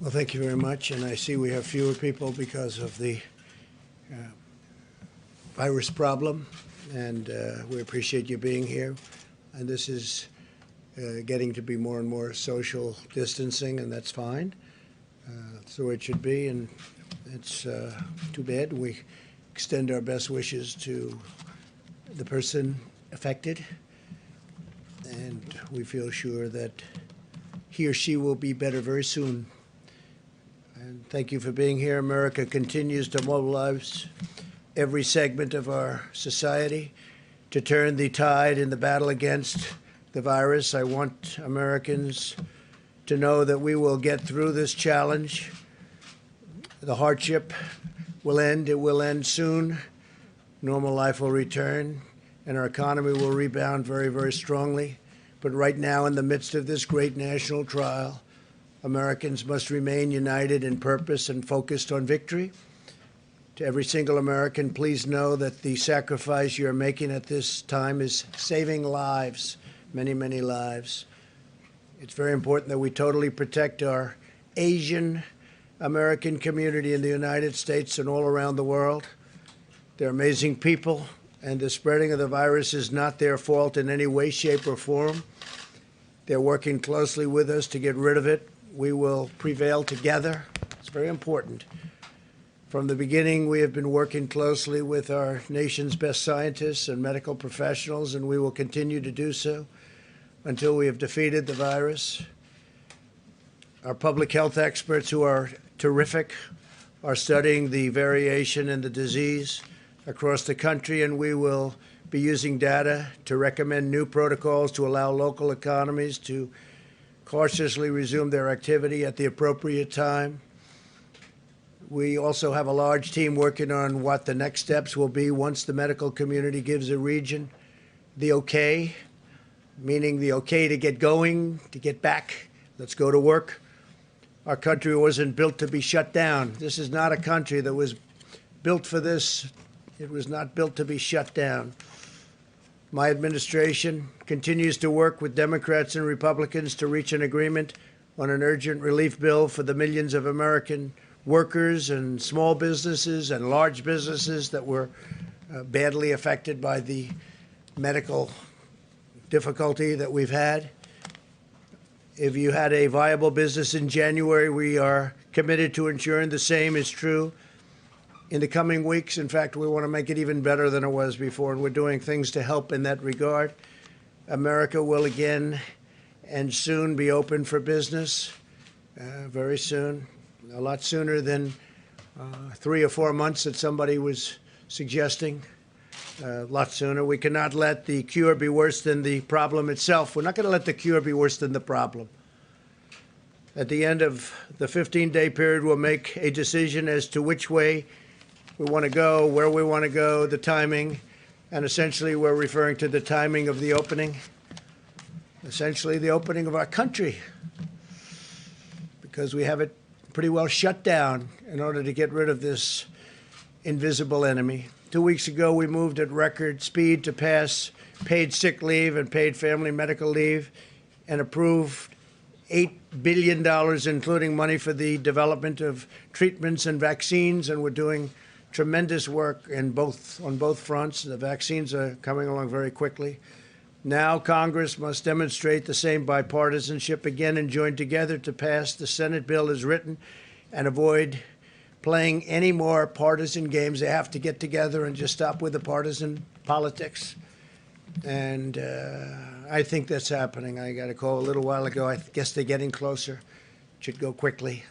Well, thank you very much. And I see we have fewer people because of the virus problem. And we appreciate you being here. And this is getting to be more and more social distancing, and that's fine. So it should be. And it's too bad. We extend our best wishes to the person affected. And we feel sure that he or she will be better very soon. And thank you for being here. America continues to mobilize every segment of our society to turn the tide in the battle against the virus. I want Americans to know that we will get through this challenge. The hardship will end. It will end soon. Normal life will return, and our economy will rebound very, very strongly. But right now, in the midst of this great national trial, Americans must remain united in purpose and focused on victory. To every single American, please know that the sacrifice you're making at this time is saving lives, many, many lives. It's very important that we totally protect our Asian American community in the United States and all around the world. They're amazing people, and the spreading of the virus is not their fault in any way, shape, or form. They're working closely with us to get rid of it. We will prevail together. It's very important. From the beginning, we have been working closely with our nation's best scientists and medical professionals, and we will continue to do so until we have defeated the virus. Our public health experts, who are terrific, are studying the variation in the disease across the country, and we will be using data to recommend new protocols to allow local economies to cautiously resume their activity at the appropriate time. We also have a large team working on what the next steps will be once the medical community gives a region the okay, meaning the okay to get going, to get back. Let's go to work. Our country wasn't built to be shut down. This is not a country that was built for this. It was not built to be shut down. My administration continues to work with Democrats and Republicans to reach an agreement on an urgent relief bill for the millions of American workers and small businesses and large businesses that were badly affected by the medical difficulty that we've had. If you had a viable business in January, we are committed to ensuring the same is true in the coming weeks. In fact, we want to make it even better than it was before, and we're doing things to help in that regard. America will again and soon be open for business, very soon, a lot sooner than 3 or 4 months that somebody was suggesting, a lot sooner. We cannot let the cure be worse than the problem itself. We're not going to let the cure be worse than the problem. At the end of the 15-day period, we'll make a decision as to which way we want to go, where we want to go, the timing, and essentially we're referring to the timing of the opening, essentially the opening of our country, because we have it pretty well shut down in order to get rid of this invisible enemy. 2 weeks ago, we moved at record speed to pass paid sick leave and paid family medical leave and approved $8 billion, including money for the development of treatments and vaccines, and we're doing tremendous work on both fronts. The vaccines are coming along very quickly. Now Congress must demonstrate the same bipartisanship again and join together to pass the Senate bill as written and avoid playing any more partisan games. They have to get together and just stop with the partisan politics. And I think that's happening. I got a call a little while ago. I guess they're getting closer. It should go quickly.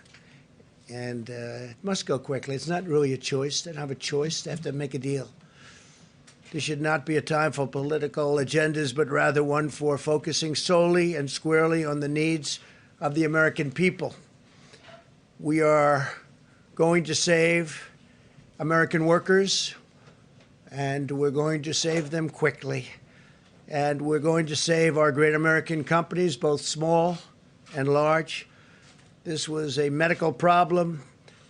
And it must go quickly. It's not really a choice. They don't have a choice. They have to make a deal. This should not be a time for political agendas, but rather one for focusing solely and squarely on the needs of the American people. We are going to save American workers, and we're going to save them quickly. And we're going to save our great American companies, both small and large. This was a medical problem.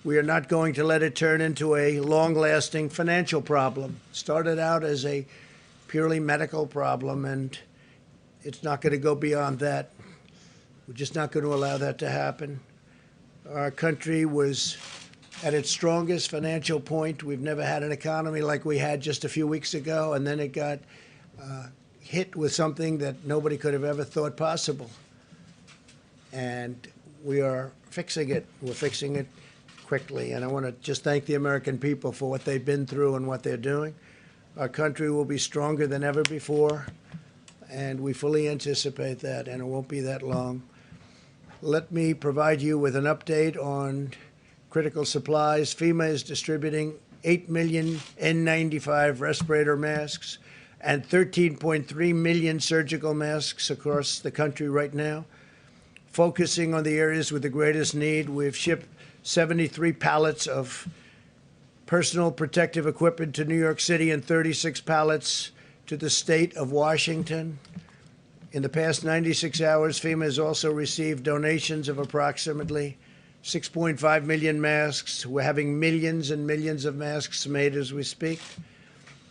We are not going to let it turn into a long-lasting financial problem. It started out as a purely medical problem, and it's not going to go beyond that. We're just not going to allow that to happen. Our country was at its strongest financial point. We've never had an economy like we had just a few weeks ago, and then it got hit with something that nobody could have ever thought possible. And we are fixing it. We're fixing it quickly. And I want to just thank the American people for what they've been through and what they're doing. Our country will be stronger than ever before, and we fully anticipate that, and it won't be that long. Let me provide you with an update on critical supplies. FEMA is distributing 8 million N95 respirator masks and 13.3 million surgical masks across the country right now. Focusing on the areas with the greatest need, we've shipped 73 pallets of personal protective equipment to New York City and 36 pallets to the state of Washington. In the past 96 hours, FEMA has also received donations of approximately 6.5 million masks. We're having millions and millions of masks made as we speak,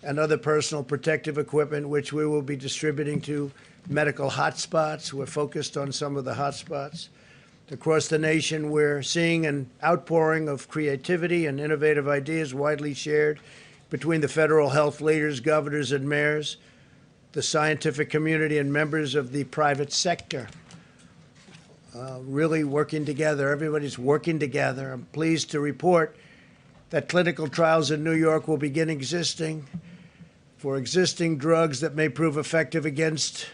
and other personal protective equipment, which we will be distributing to medical hotspots. We're focused on some of the hotspots. Across the nation, we're seeing an outpouring of creativity and innovative ideas widely shared between the federal health leaders, governors, and mayors, the scientific community, and members of the private sector. Really working together. Everybody's working together. I'm pleased to report that clinical trials in New York will begin existing for existing drugs that may prove effective against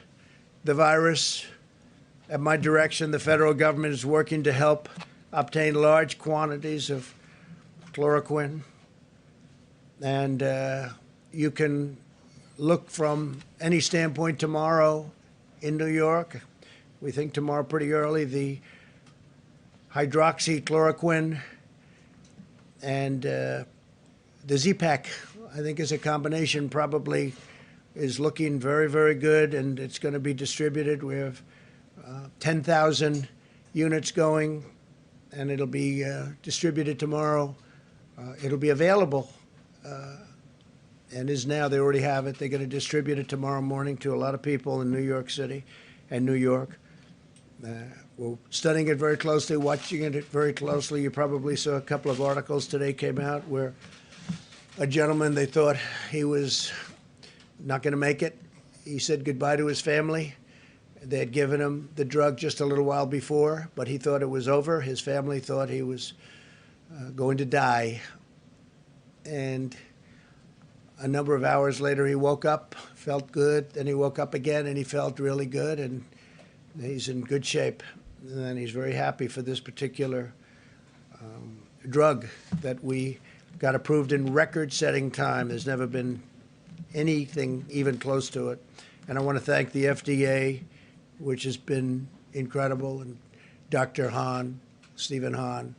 the virus. At my direction, the federal government is working to help obtain large quantities of chloroquine. And you can look from any standpoint tomorrow in New York. We think tomorrow pretty early, the hydroxychloroquine and the Z-Pak, I think, is a combination, probably is looking very, very good, and it's going to be distributed. We have 10,000 units going, and it'll be distributed tomorrow. It'll be available, and is now. They already have it. They're going to distribute it tomorrow morning to a lot of people in New York City and New York. We're studying it very closely, watching it very closely. You probably saw a couple of articles today came out where a gentleman, they thought he was not going to make it. He said goodbye to his family. They had given him the drug just a little while before, but he thought it was over. His family thought he was going to die. And a number of hours later, he woke up, felt good. Then he woke up again, and he felt really good, and he's in good shape. And he's very happy for this particular drug that we got approved in record-setting time. There's never been anything even close to it. And I want to thank the FDA, which has been incredible, and Dr. Hahn, Stephen Hahn,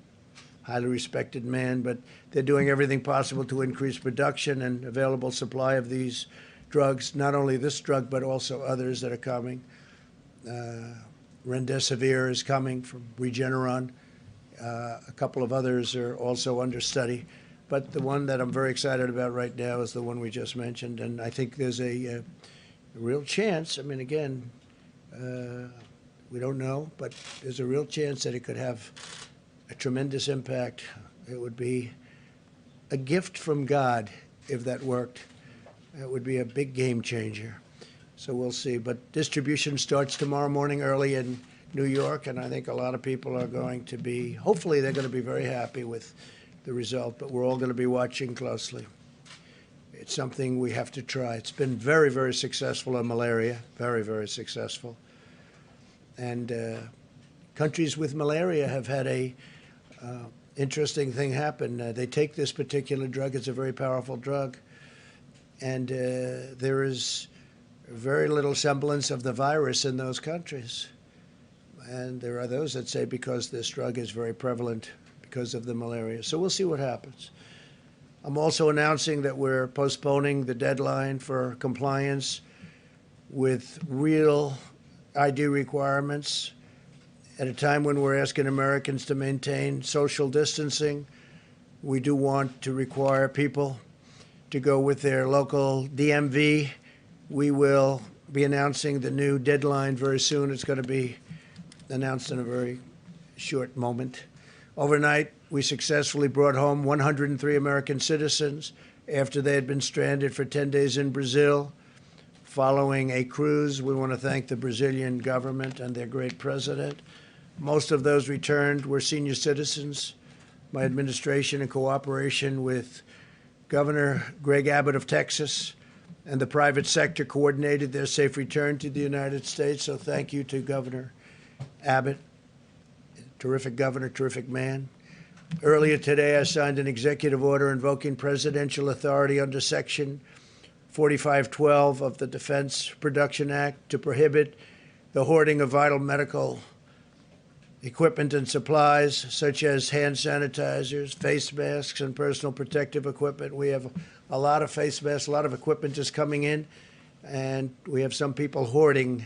highly respected man, but they're doing everything possible to increase production and available supply of these drugs, not only this drug, but also others that are coming. Remdesivir is coming from Regeneron. A couple of others are also under study. But the one that I'm very excited about right now is the one we just mentioned, and I think there's a real chance. I mean, again, we don't know, but there's a real chance that it could have a tremendous impact. It would be a gift from God if that worked. It would be a big game changer. So we'll see. But distribution starts tomorrow morning early in New York, and I think a lot of people are going to be, hopefully they're going to be very happy with the result, but we're all going to be watching closely. It's something we have to try. It's been very, very successful in malaria, very, very successful. And countries with malaria have had a interesting thing happen. They take this particular drug. It's a very powerful drug. And there is very little semblance of the virus in those countries. And there are those that say because this drug is very prevalent because of the malaria. So we'll see what happens. I'm also announcing that we're postponing the deadline for compliance with real ID requirements at a time when we're asking Americans to maintain social distancing. We do want to require people to go with their local DMV. We will be announcing the new deadline very soon. It's going to be announced in a very short moment. Overnight, we successfully brought home 103 American citizens after they had been stranded for 10 days in Brazil. Following a cruise, we want to thank the Brazilian government and their great president. Most of those returned were senior citizens. My administration, in cooperation with Governor Greg Abbott of Texas and the private sector, coordinated their safe return to the United States. So thank you to Governor Abbott. Terrific governor, terrific man. Earlier today, I signed an executive order invoking presidential authority under Section 4512 of the Defense Production Act to prohibit the hoarding of vital medical equipment and supplies, such as hand sanitizers, face masks, and personal protective equipment. We have a lot of face masks, a lot of equipment is coming in, and we have some people hoarding.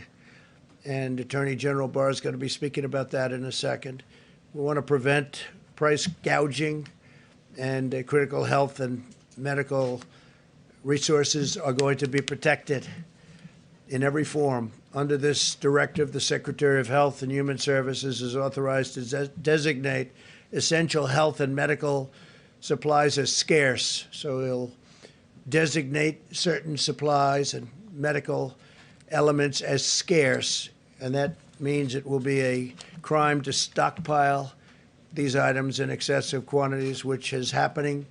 And Attorney General Barr is going to be speaking about that in a second. We want to prevent price gouging, and critical health and medical resources are going to be protected in every form. Under this directive, the Secretary of Health and Human Services is authorized to designate essential health and medical supplies as scarce. So he'll designate certain supplies and medical elements as scarce, and that means it will be a crime to stockpile these items in excessive quantities, which is happening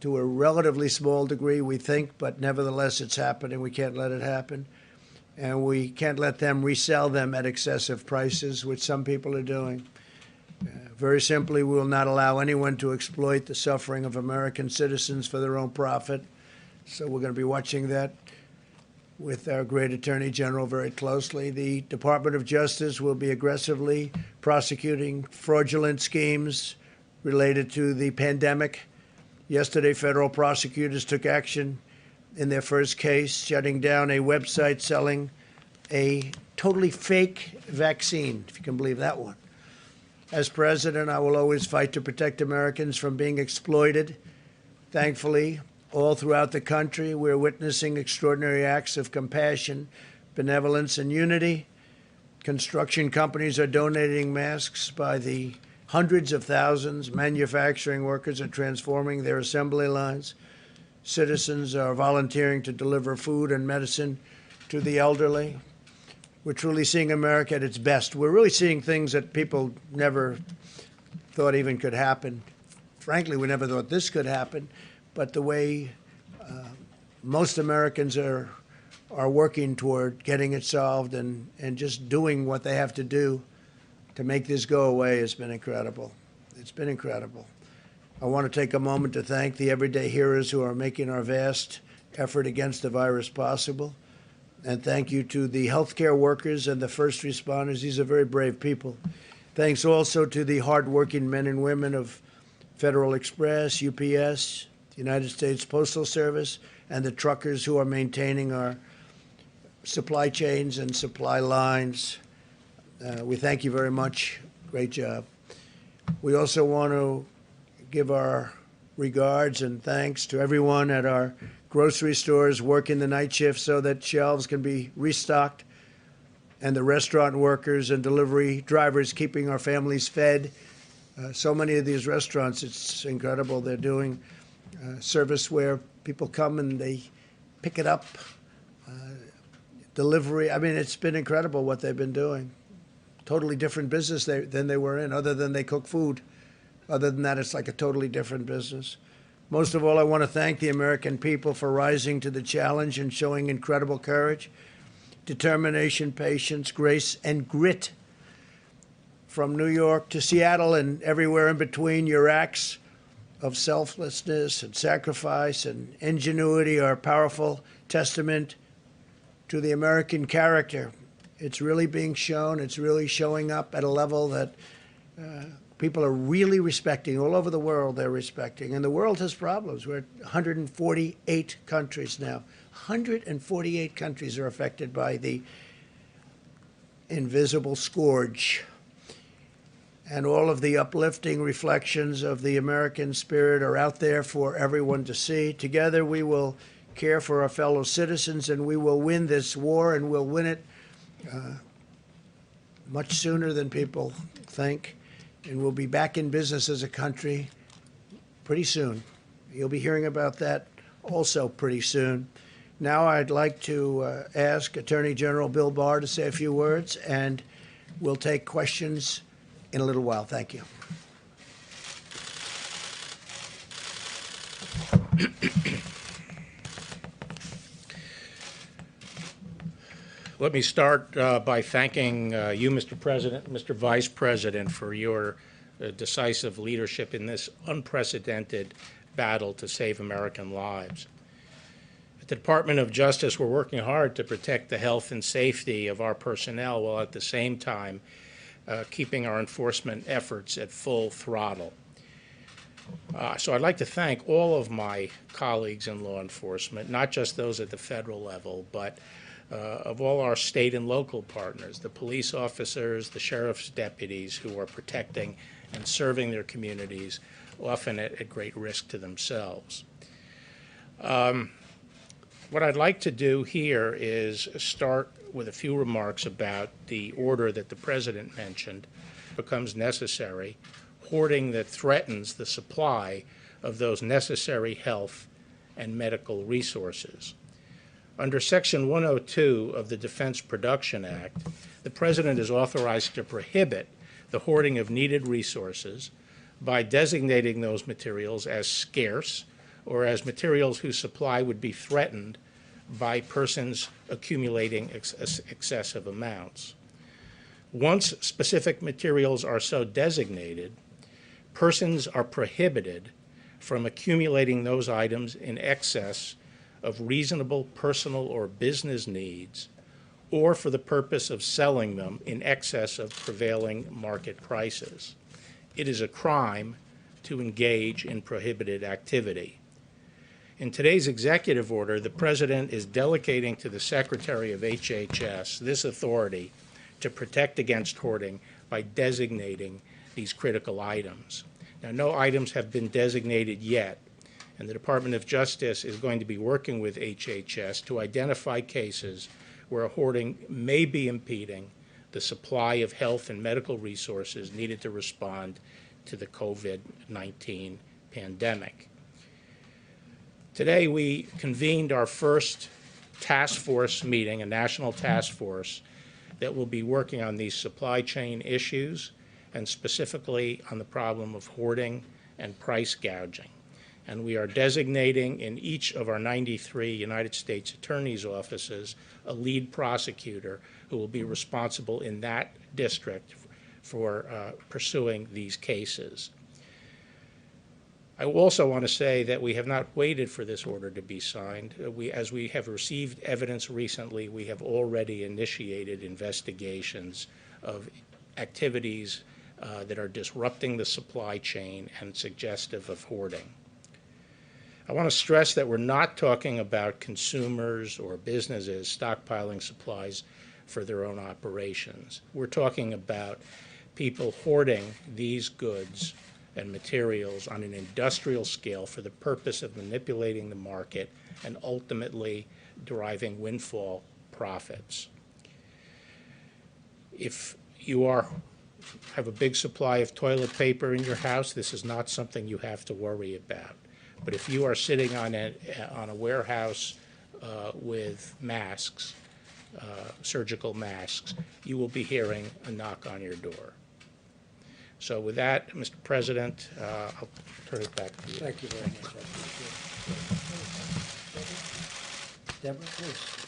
to a relatively small degree, we think, but nevertheless it's happening. We can't let it happen. And we can't let them resell them at excessive prices, which some people are doing. Very simply, we will not allow anyone to exploit the suffering of American citizens for their own profit. So we're going to be watching that with our great Attorney General very closely. The Department of Justice will be aggressively prosecuting fraudulent schemes related to the pandemic. Yesterday, federal prosecutors took action in their first case, shutting down a website selling a totally fake vaccine, if you can believe that one. As president, I will always fight to protect Americans from being exploited. Thankfully, all throughout the country, we're witnessing extraordinary acts of compassion, benevolence, and unity. Construction companies are donating masks by the hundreds of thousands. Manufacturing workers are transforming their assembly lines. Citizens are volunteering to deliver food and medicine to the elderly. We're truly seeing America at its best. We're really seeing things that people never thought even could happen. Frankly, we never thought this could happen. But the way most Americans are working toward getting it solved and just doing what they have to do to make this go away has been incredible. It's been incredible. I want to take a moment to thank the everyday heroes who are making our vast effort against the virus possible. And thank you to the healthcare workers and the first responders. These are very brave people. Thanks also to the hardworking men and women of Federal Express, UPS, the United States Postal Service, and the truckers who are maintaining our supply chains and supply lines. We thank you very much. Great job. We also want to give our regards and thanks to everyone at our grocery stores working the night shift so that shelves can be restocked, and the restaurant workers and delivery drivers keeping our families fed. So many of these restaurants, it's incredible. They're doing service where people come and they pick it up, delivery. I mean, it's been incredible what they've been doing. Totally different business than they were in, other than they cook food. Other than that, it's like a totally different business. Most of all, I want to thank the American people for rising to the challenge and showing incredible courage, determination, patience, grace, and grit. From New York to Seattle and everywhere in between, your acts of selflessness and sacrifice and ingenuity are a powerful testament to the American character. It's really being shown. It's really showing up at a level that people are really respecting. All over the world, they're respecting. And the world has problems. We're at 148 countries now. 148 countries are affected by the invisible scourge. And all of the uplifting reflections of the American spirit are out there for everyone to see. Together, we will care for our fellow citizens, and we will win this war, and we'll win it much sooner than people think. and we'll be back in business as a country pretty soon. You'll be hearing about that also pretty soon. Now I'd like to ask Attorney General Bill Barr to say a few words, and we'll take questions in a little while. Thank you. Let me start by thanking you, Mr. President, Mr. Vice President, for your decisive leadership in this unprecedented battle to save American lives. At the Department of Justice, we're working hard to protect the health and safety of our personnel while at the same time keeping our enforcement efforts at full throttle. So I'd like to thank all of my colleagues in law enforcement, not just those at the federal level, but of all our state and local partners, the police officers, the sheriff's deputies who are protecting and serving their communities, often at great risk to themselves. What I'd like to do here is start with a few remarks about the order that the President mentioned becomes necessary, hoarding that threatens the supply of those necessary health and medical resources. Under Section 102 of the Defense Production Act, the President is authorized to prohibit the hoarding of needed resources by designating those materials as scarce or as materials whose supply would be threatened by persons accumulating excessive amounts. Once specific materials are so designated, persons are prohibited from accumulating those items in excess of reasonable personal or business needs, or for the purpose of selling them in excess of prevailing market prices. It is a crime to engage in prohibited activity. In today's executive order, the President is delegating to the Secretary of HHS this authority to protect against hoarding by designating these critical items. Now, no items have been designated yet, and the Department of Justice is going to be working with HHS to identify cases where hoarding may be impeding the supply of health and medical resources needed to respond to the COVID-19 pandemic. Today, we convened our first task force meeting, a national task force that will be working on these supply chain issues and specifically on the problem of hoarding and price gouging. And we are designating in each of our 93 United States Attorney's offices a lead prosecutor who will be responsible in that district for pursuing these cases. I also want to say that we have not waited for this order to be signed. As we have received evidence recently, we have already initiated investigations of activities that are disrupting the supply chain and suggestive of hoarding. I want to stress that we're not talking about consumers or businesses stockpiling supplies for their own operations. We're talking about people hoarding these goods and materials on an industrial scale for the purpose of manipulating the market and ultimately deriving windfall profits. If you have a big supply of toilet paper in your house, this is not something you have to worry about. But if you are sitting on a warehouse with masks, surgical masks, you will be hearing a knock on your door. So with that, Mr. President, I'll turn it back to you. Thank you very much. Deborah, please.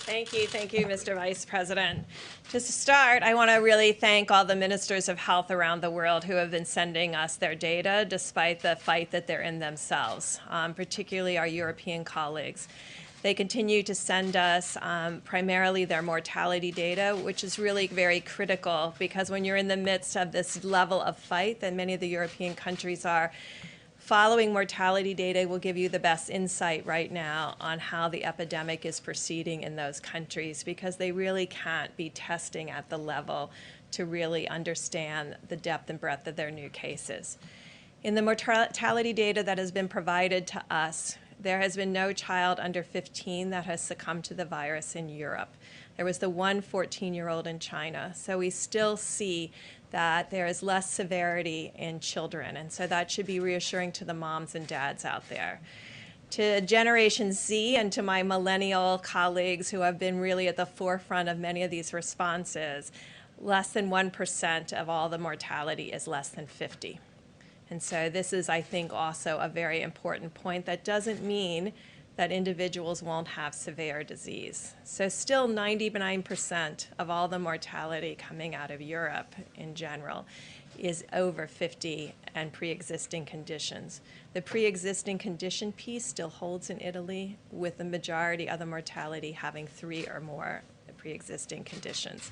Thank you, Mr. Vice President. To start, I want to really thank all the ministers of health around the world who have been sending us their data despite the fight that they're in themselves, particularly our European colleagues. They continue to send us primarily their mortality data, which is really very critical because when you're in the midst of this level of fight that many of the European countries are, following mortality data will give you the best insight right now on how the epidemic is proceeding in those countries because they really can't be testing at the level to really understand the depth and breadth of their new cases. In the mortality data that has been provided to us, there has been no child under 15 that has succumbed to the virus in Europe. There was the one 14-year-old in China. So we still see that there is less severity in children. And so that should be reassuring to the moms and dads out there. To Generation Z and to my millennial colleagues who have been really at the forefront of many of these responses, less than 1% of all the mortality is less than 50. And so this is, I think, also a very important point. That doesn't mean that individuals won't have severe disease. So still 99% of all the mortality coming out of Europe in general is over 50 and pre-existing conditions. The pre-existing condition piece still holds in Italy, with the majority of the mortality having 3 or more pre-existing conditions.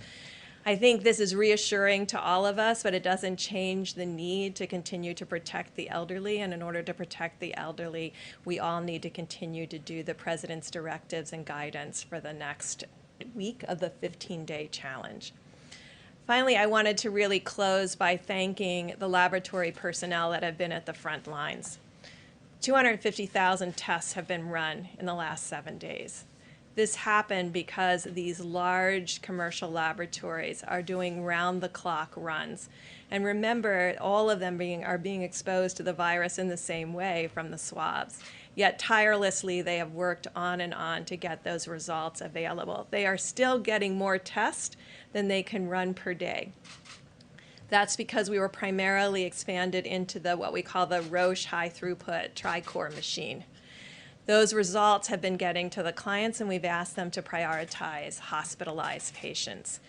I think this is reassuring to all of us, but it doesn't change the need to continue to protect the elderly. And in order to protect the elderly, we all need to continue to do the President's directives and guidance for the next week of the 15-day challenge. Finally, I wanted to really close by thanking the laboratory personnel that have been at the front lines. 250,000 tests have been run in the last 7 days. This happened because these large commercial laboratories are doing round-the-clock runs. And remember, all of them are being exposed to the virus in the same way from the swabs. Yet tirelessly, they have worked on and on to get those results available. They are still getting more tests than they can run per day. That's because we were primarily expanded into what we call the Roche high-throughput tri-core machine. Those results have been getting to the clients, and we've asked them to prioritize hospitalized patients.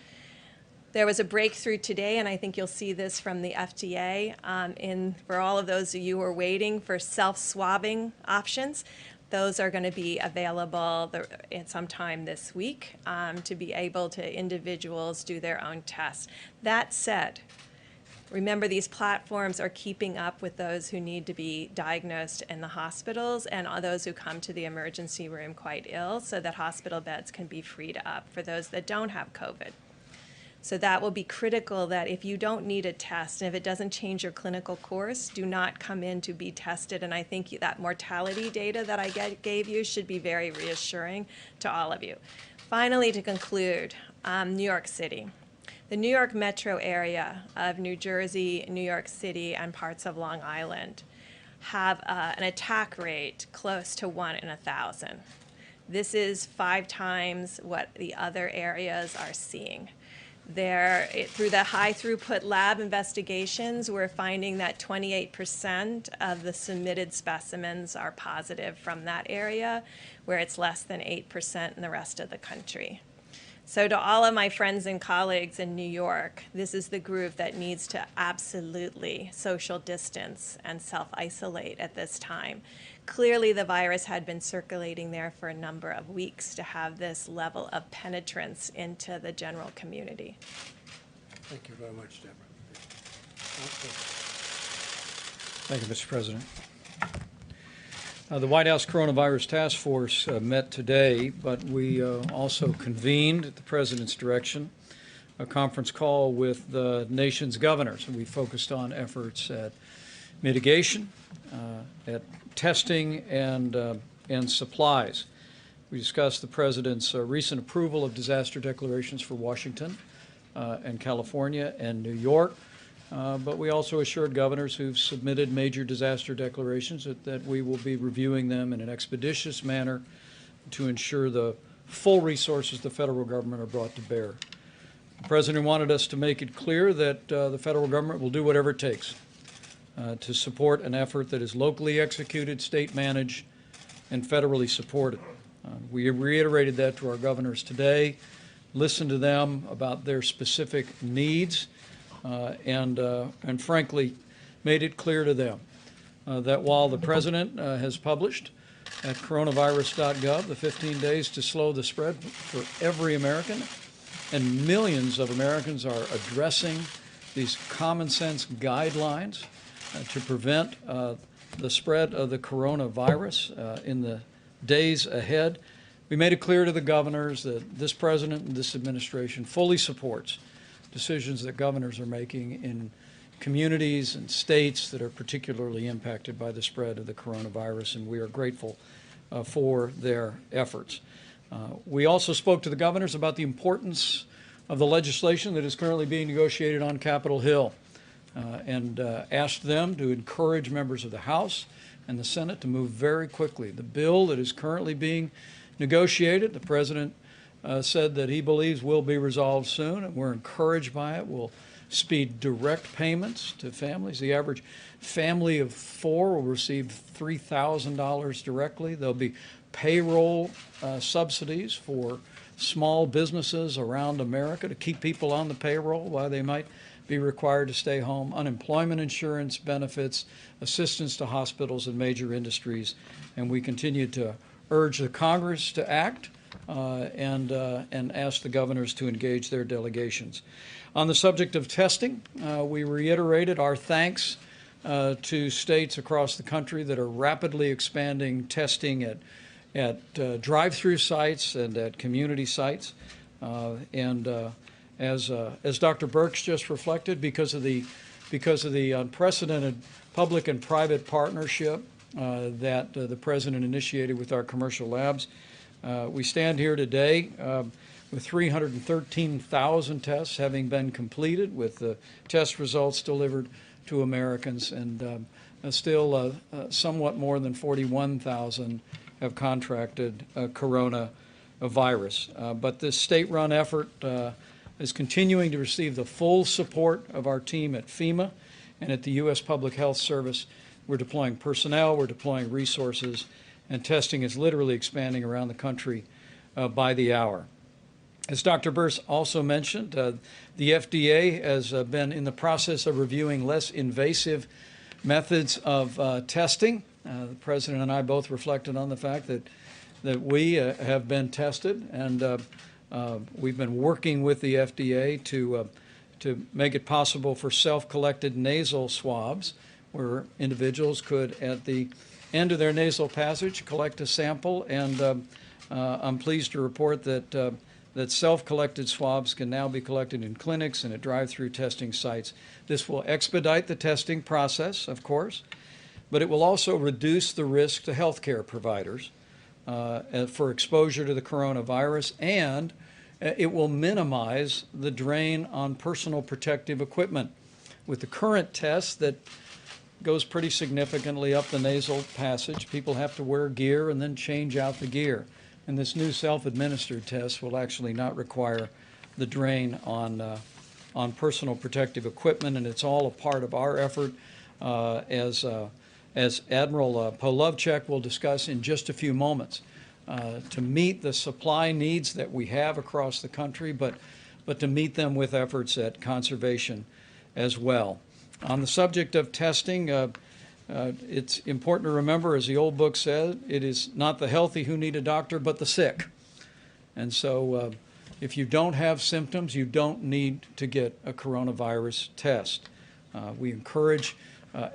There was a breakthrough today, and I think you'll see this from the FDA, for all of those of you who are waiting for self-swabbing options. Those are going to be available sometime this week to be able to individuals do their own tests. That said, remember, these platforms are keeping up with those who need to be diagnosed in the hospitals and those who come to the emergency room quite ill, so that hospital beds can be freed up for those that don't have COVID. So that will be critical, that if you don't need a test and if it doesn't change your clinical course, do not come in to be tested. And I think that mortality data that I gave you should be very reassuring to all of you. Finally, to conclude, New York City. The New York metro area of New Jersey, New York City, and parts of Long Island have an attack rate close to 1 in 1,000. This is 5 times what the other areas are seeing. Through the high-throughput lab investigations, we're finding that 28% of the submitted specimens are positive from that area, where it's less than 8% in the rest of the country. So to all of my friends and colleagues in New York, this is the group that needs to absolutely social distance and self-isolate at this time. Clearly, the virus had been circulating there for a number of weeks to have this level of penetrance into the general community. Thank you very much, Deborah. Thank you, Mr. President. The White House Coronavirus Task Force met today, but we also convened, at the President's direction, a conference call with the nation's governors. And we focused on efforts at mitigation, at testing, and supplies. We discussed the President's recent approval of disaster declarations for Washington and California and New York. But we also assured governors who've submitted major disaster declarations that we will be reviewing them in an expeditious manner to ensure the full resources the federal government are brought to bear. The President wanted us to make it clear that the federal government will do whatever it takes to support an effort that is locally executed, state managed, and federally supported. We reiterated that to our governors today, listened to them about their specific needs, and frankly, made it clear to them that while the President has published at coronavirus.gov the 15 days to slow the spread for every American, and millions of Americans are addressing these common sense guidelines to prevent the spread of the coronavirus in the days ahead, we made it clear to the governors that this President and this administration fully supports decisions that governors are making in communities and states that are particularly impacted by the spread of the coronavirus, and we are grateful for their efforts. We also spoke to the governors about the importance of the legislation that is currently being negotiated on Capitol Hill and asked them to encourage members of the House and the Senate to move very quickly. The bill that is currently being negotiated, the President said that he believes will be resolved soon, and we're encouraged by it. We'll speed direct payments to families. The average family of 4 will receive $3,000 directly. There'll be payroll subsidies for small businesses around America to keep people on the payroll while they might be required to stay home, unemployment insurance benefits, assistance to hospitals and major industries. And we continue to urge the Congress to act and ask the governors to engage their delegations. On the subject of testing, we reiterated our thanks to states across the country that are rapidly expanding testing at drive-through sites and at community sites. As Dr. Birx just reflected, because of the unprecedented public and private partnership that the President initiated with our commercial labs, we stand here today with 313,000 tests having been completed, with the test results delivered to Americans, and still somewhat more than 41,000 have contracted coronavirus. But this state-run effort is continuing to receive the full support of our team at FEMA and at the U.S. Public Health Service. We're deploying personnel, we're deploying resources, and testing is literally expanding around the country by the hour. As Dr. Birx also mentioned, the FDA has been in the process of reviewing less invasive methods of testing. The President and I both reflected on the fact that we have been tested, and we've been working with the FDA to make it possible for self-collected nasal swabs, where individuals could, at the end of their nasal passage, collect a sample. And I'm pleased to report that self-collected swabs can now be collected in clinics and at drive-through testing sites. This will expedite the testing process, of course, but it will also reduce the risk to healthcare providers for exposure to the coronavirus, and it will minimize the drain on personal protective equipment. With the current test that goes pretty significantly up the nasal passage, people have to wear gear and then change out the gear. And this new self-administered test will actually not require the drain on personal protective equipment, and it's all a part of our effort, as Admiral Polovchek will discuss in just a few moments, to meet the supply needs that we have across the country, but to meet them with efforts at conservation as well. On the subject of testing, it's important to remember, as the old book said, it is not the healthy who need a doctor, but the sick. And so if you don't have symptoms, you don't need to get a coronavirus test. We encourage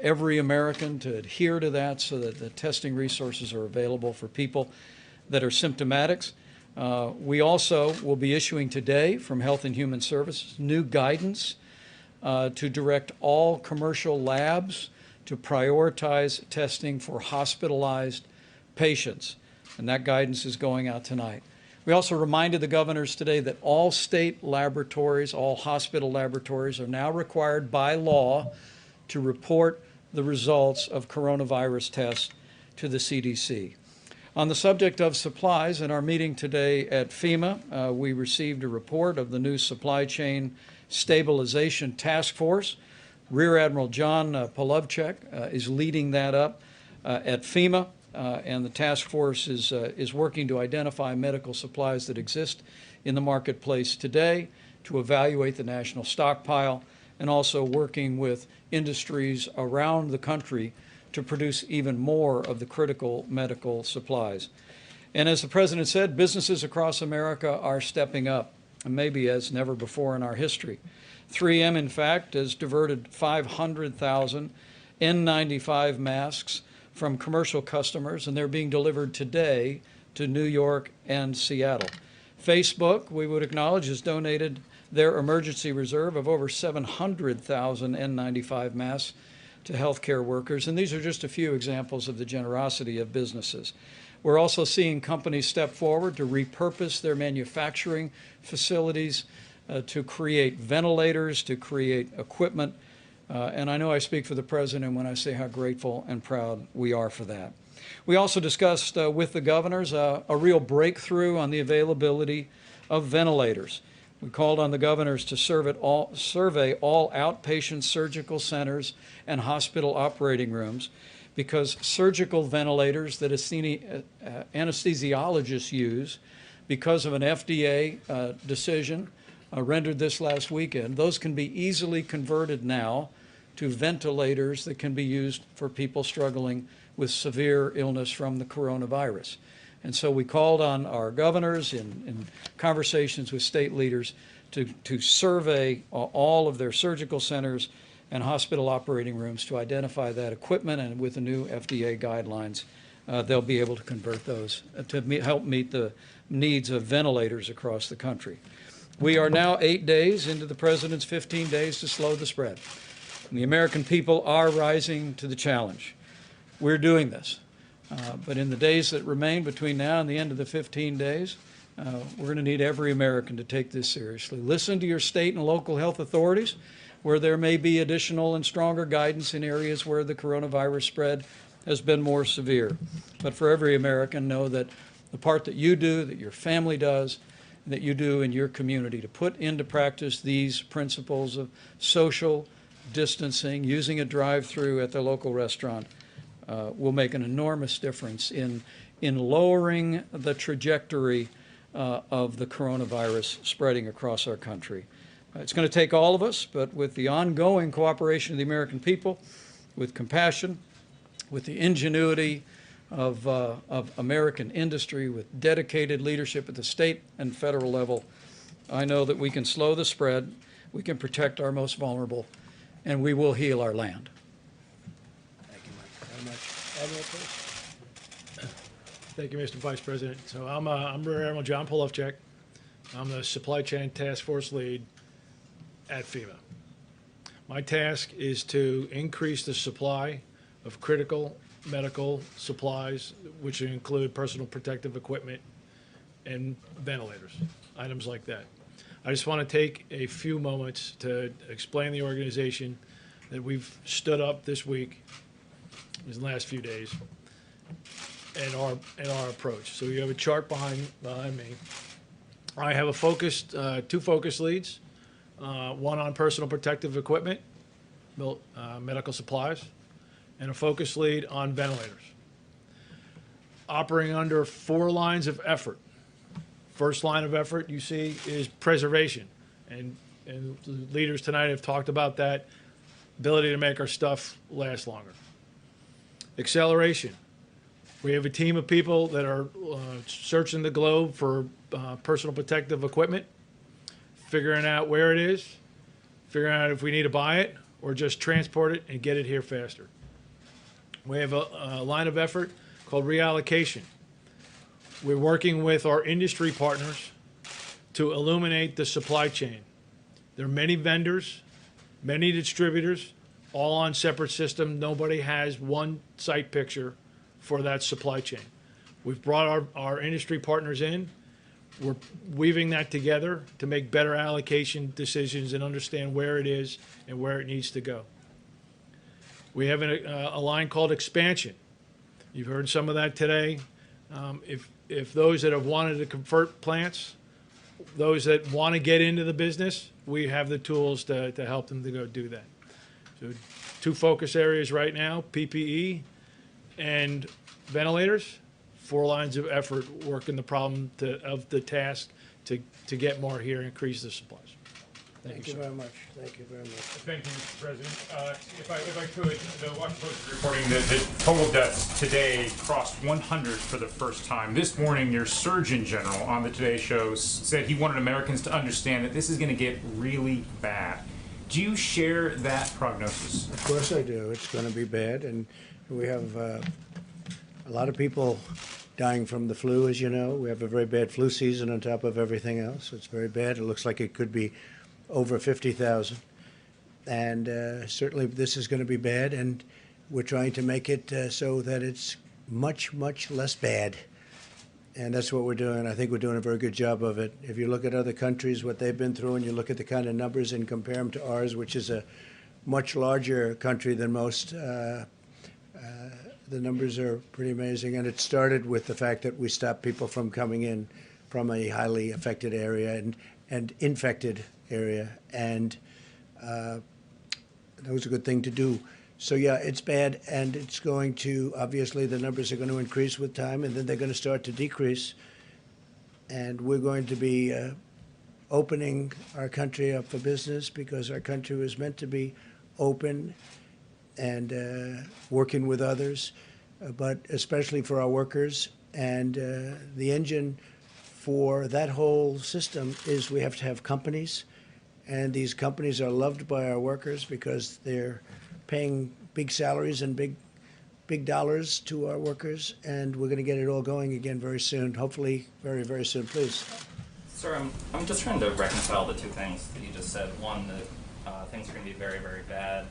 every American to adhere to that so that the testing resources are available for people that are symptomatics. We also will be issuing today from Health and Human Services new guidance to direct all commercial labs to prioritize testing for hospitalized patients. And that guidance is going out tonight. We also reminded the governors today that all state laboratories, all hospital laboratories, are now required by law to report the results of coronavirus tests to the CDC. On the subject of supplies, in our meeting today at FEMA, we received a report of the new Supply Chain Stabilization Task Force. Rear Admiral John Polovchek is leading that up at FEMA, and the task force is working to identify medical supplies that exist in the marketplace today, to evaluate the national stockpile, and also working with industries around the country to produce even more of the critical medical supplies. And as the President said, businesses across America are stepping up, and maybe as never before in our history. 3M, in fact, has diverted 500,000 N95 masks from commercial customers, and they're being delivered today to New York and Seattle. Facebook, we would acknowledge, has donated their emergency reserve of over 700,000 N95 masks to healthcare workers, and these are just a few examples of the generosity of businesses. We're also seeing companies step forward to repurpose their manufacturing facilities to create ventilators, to create equipment. And I know I speak for the President when I say how grateful and proud we are for that. We also discussed with the governors a real breakthrough on the availability of ventilators. We called on the governors to survey all outpatient surgical centers and hospital operating rooms, because surgical ventilators that anesthesiologists use, because of an FDA decision rendered this last weekend, those can be easily converted now to ventilators that can be used for people struggling with severe illness from the coronavirus. And so we called on our governors in conversations with state leaders to survey all of their surgical centers and hospital operating rooms to identify that equipment, and with the new FDA guidelines, they'll be able to convert those to help meet the needs of ventilators across the country. We are now 8 days into the President's 15 days to slow the spread. And the American people are rising to the challenge. We're doing this. But in the days that remain between now and the end of the 15 days, we're going to need every American to take this seriously. Listen to your state and local health authorities, where there may be additional and stronger guidance in areas where the coronavirus spread has been more severe. But for every American, know that the part that you do, that your family does, and that you do in your community to put into practice these principles of social distancing, using a drive-through at the local restaurant, will make an enormous difference in lowering the trajectory of the coronavirus spreading across our country. It's going to take all of us, but with the ongoing cooperation of the American people, with compassion, with the ingenuity of American industry, with dedicated leadership at the state and federal level, I know that we can slow the spread, we can protect our most vulnerable, and we will heal our land. Thank you, Mike, very much. Admiral, please. Thank you, Mr. Vice President. So I'm Rear Admiral John Polofchek. I'm the Supply Chain Task Force Lead at FEMA. My task is to increase the supply of critical medical supplies, which include personal protective equipment and ventilators, items like that. I just want to take a few moments to explain the organization that we've stood up this week, these last few days, and our approach. So you have a chart behind me. I have two focus leads, one on personal protective equipment, medical supplies, and a focus lead on ventilators. Operating under 4 lines of effort. First line of effort you see is preservation, and the leaders tonight have talked about that, ability to make our stuff last longer. Acceleration. We have a team of people that are searching the globe for personal protective equipment, figuring out where it is, figuring out if we need to buy it or just transport it and get it here faster. We have a line of effort called reallocation. We're working with our industry partners to illuminate the supply chain. There are many vendors, many distributors, all on separate systems. Nobody has one site picture for that supply chain. We've brought our industry partners in. We're weaving that together to make better allocation decisions and understand where it is and where it needs to go. We have a line called expansion. You've heard some of that today. If those that have wanted to convert plants, those that want to get into the business, we have the tools to help them to go do that. So 2 focus areas right now, PPE and ventilators, 4 lines of effort working the problem of the task to get more here and increase the supplies. Thank you very much. Thank you very much. Thank you, Mr. President. If I could, the Washington Post is reporting that the total deaths today crossed 100 for the first time. This morning, your Surgeon General on the Today Show said he wanted Americans to understand that this is going to get really bad. Do you share that prognosis? Of course I do. It's going to be bad, and we have a lot of people dying from the flu, as you know. We have a very bad flu season on top of everything else. It's very bad. It looks like it could be over 50,000. And certainly this is going to be bad, and we're trying to make it so that it's much, much less bad. And that's what we're doing. I think we're doing a very good job of it. If you look at other countries, what they've been through, and you look at the kind of numbers and compare them to ours, which is a much larger country than most, the numbers are pretty amazing. And it started with the fact that we stopped people from coming in from a highly affected area and infected area. And that was a good thing to do. So yeah, it's bad, and it's going to, obviously the numbers are going to increase with time, and then they're going to start to decrease. And we're going to be opening our country up for business, because our country was meant to be open and working with others, but especially for our workers. And the engine for that whole system is we have to have companies, and these companies are loved by our workers because they're paying big salaries and big dollars to our workers, and we're going to get it all going again very soon, hopefully very, very soon. Please. Sir, I'm just trying to reconcile the two things that you just said. One, that things are going to be very, very bad,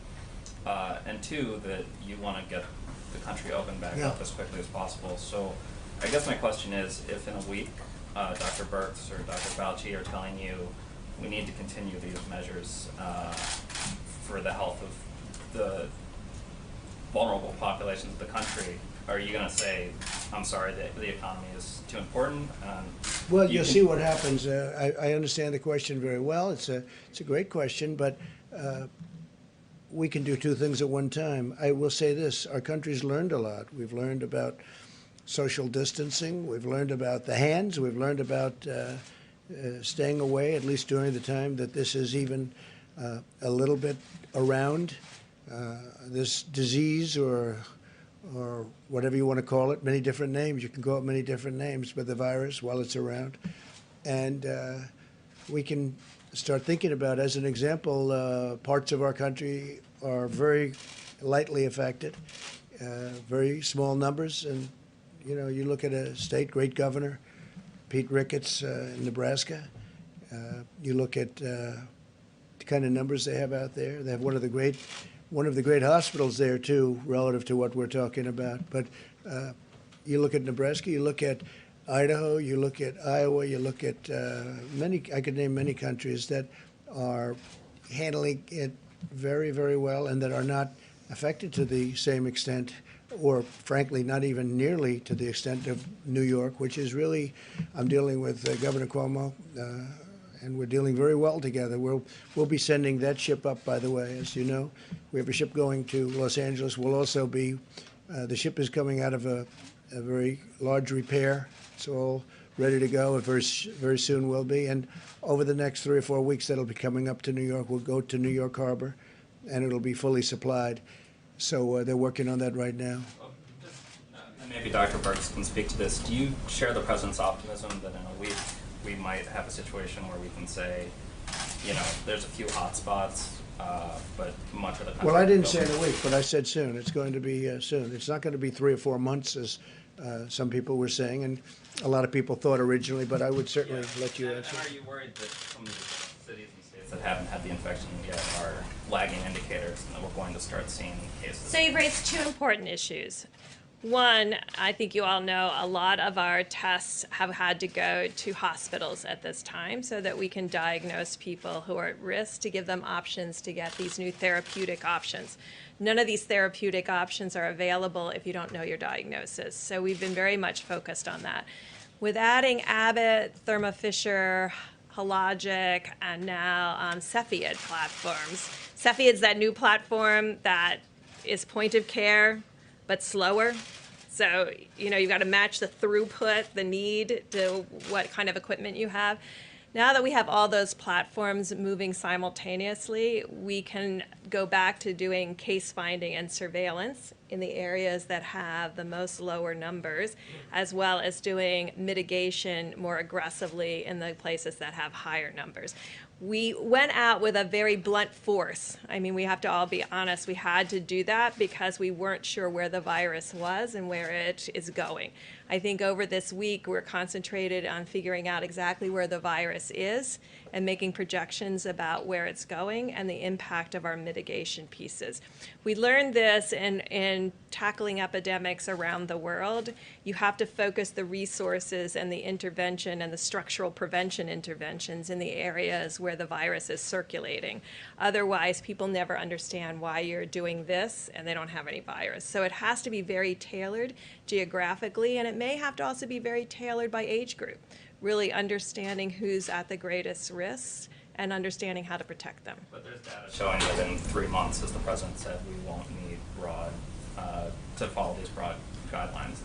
and two, that you want to get the country open back up as quickly as possible. So I guess my question is, if in a week Dr. Birx or Dr. Fauci are telling you we need to continue these measures for the health of the vulnerable populations of the country, are you going to say, I'm sorry, the economy is too important? Well, you'll see what happens. I understand the question very well. It's a great question, but we can do two things at one time. I will say this: our country's learned a lot. We've learned about social distancing. We've learned about the hands. We've learned about staying away, at least during the time that this is even a little bit around. This disease, or whatever you want to call it, many different names. You can call it many different names, but the virus, while it's around. And we can start thinking about, as an example, parts of our country are very lightly affected, very small numbers. And, you look at a state, great governor, Pete Ricketts in Nebraska. You look at the kind of numbers they have out there. They have one of the great hospitals there too, relative to what we're talking about. But you look at Nebraska, you look at Idaho, you look at Iowa, you look at I could name many countries that are handling it very, very well, and that are not affected to the same extent, or frankly, not even nearly to the extent of New York, which is really, I'm dealing with Governor Cuomo, and we're dealing very well together. We'll be sending that ship up, by the way, as you know. We have a ship going to Los Angeles. We'll also be, the ship is coming out of a very large repair. It's all ready to go. It very soon will be. And over the next 3 or 4 weeks, that'll be coming up to New York. We'll go to New York Harbor, and it'll be fully supplied. So they're working on that right now. And maybe Dr. Birx can speak to this. Do you share the President's optimism that in a week we might have a situation where we can say, there's a few hot spots, but much of the country... Well, I didn't say in a week, but I said soon. It's going to be soon. It's not going to be 3 or 4 months, as some people were saying, and a lot of people thought originally, but I would certainly let you answer. And are you worried that some of the cities and states that haven't had the infection yet are lagging indicators, and that we're going to start seeing cases? So you've raised two important issues. One, I think you all know a lot of our tests have had to go to hospitals at this time so that we can diagnose people who are at risk, to give them options to get these new therapeutic options. None of these therapeutic options are available if you don't know your diagnosis. So we've been very much focused on that. With adding Abbott, Thermo Fisher, Hologic, and now Cepheid platforms. Cepheid's that new platform that is point of care, but slower. So, you've got to match the throughput, the need, to what kind of equipment you have. Now that we have all those platforms moving simultaneously, we can go back to doing case finding and surveillance in the areas that have the most lower numbers, as well as doing mitigation more aggressively in the places that have higher numbers. We went out with a very blunt force. I mean, we have to all be honest. We had to do that because we weren't sure where the virus was and where it is going. I think over this week, we're concentrated on figuring out exactly where the virus is and making projections about where it's going and the impact of our mitigation pieces. We learned this in tackling epidemics around the world. You have to focus the resources and the intervention and the structural prevention interventions in the areas where the virus is circulating. Otherwise, people never understand why you're doing this and they don't have any virus. So it has to be very tailored geographically, and it may have to also be very tailored by age group, really understanding who's at the greatest risk and understanding how to protect them. But there's data showing that in 3 months, as the president said, we won't need broad, to follow these broad guidelines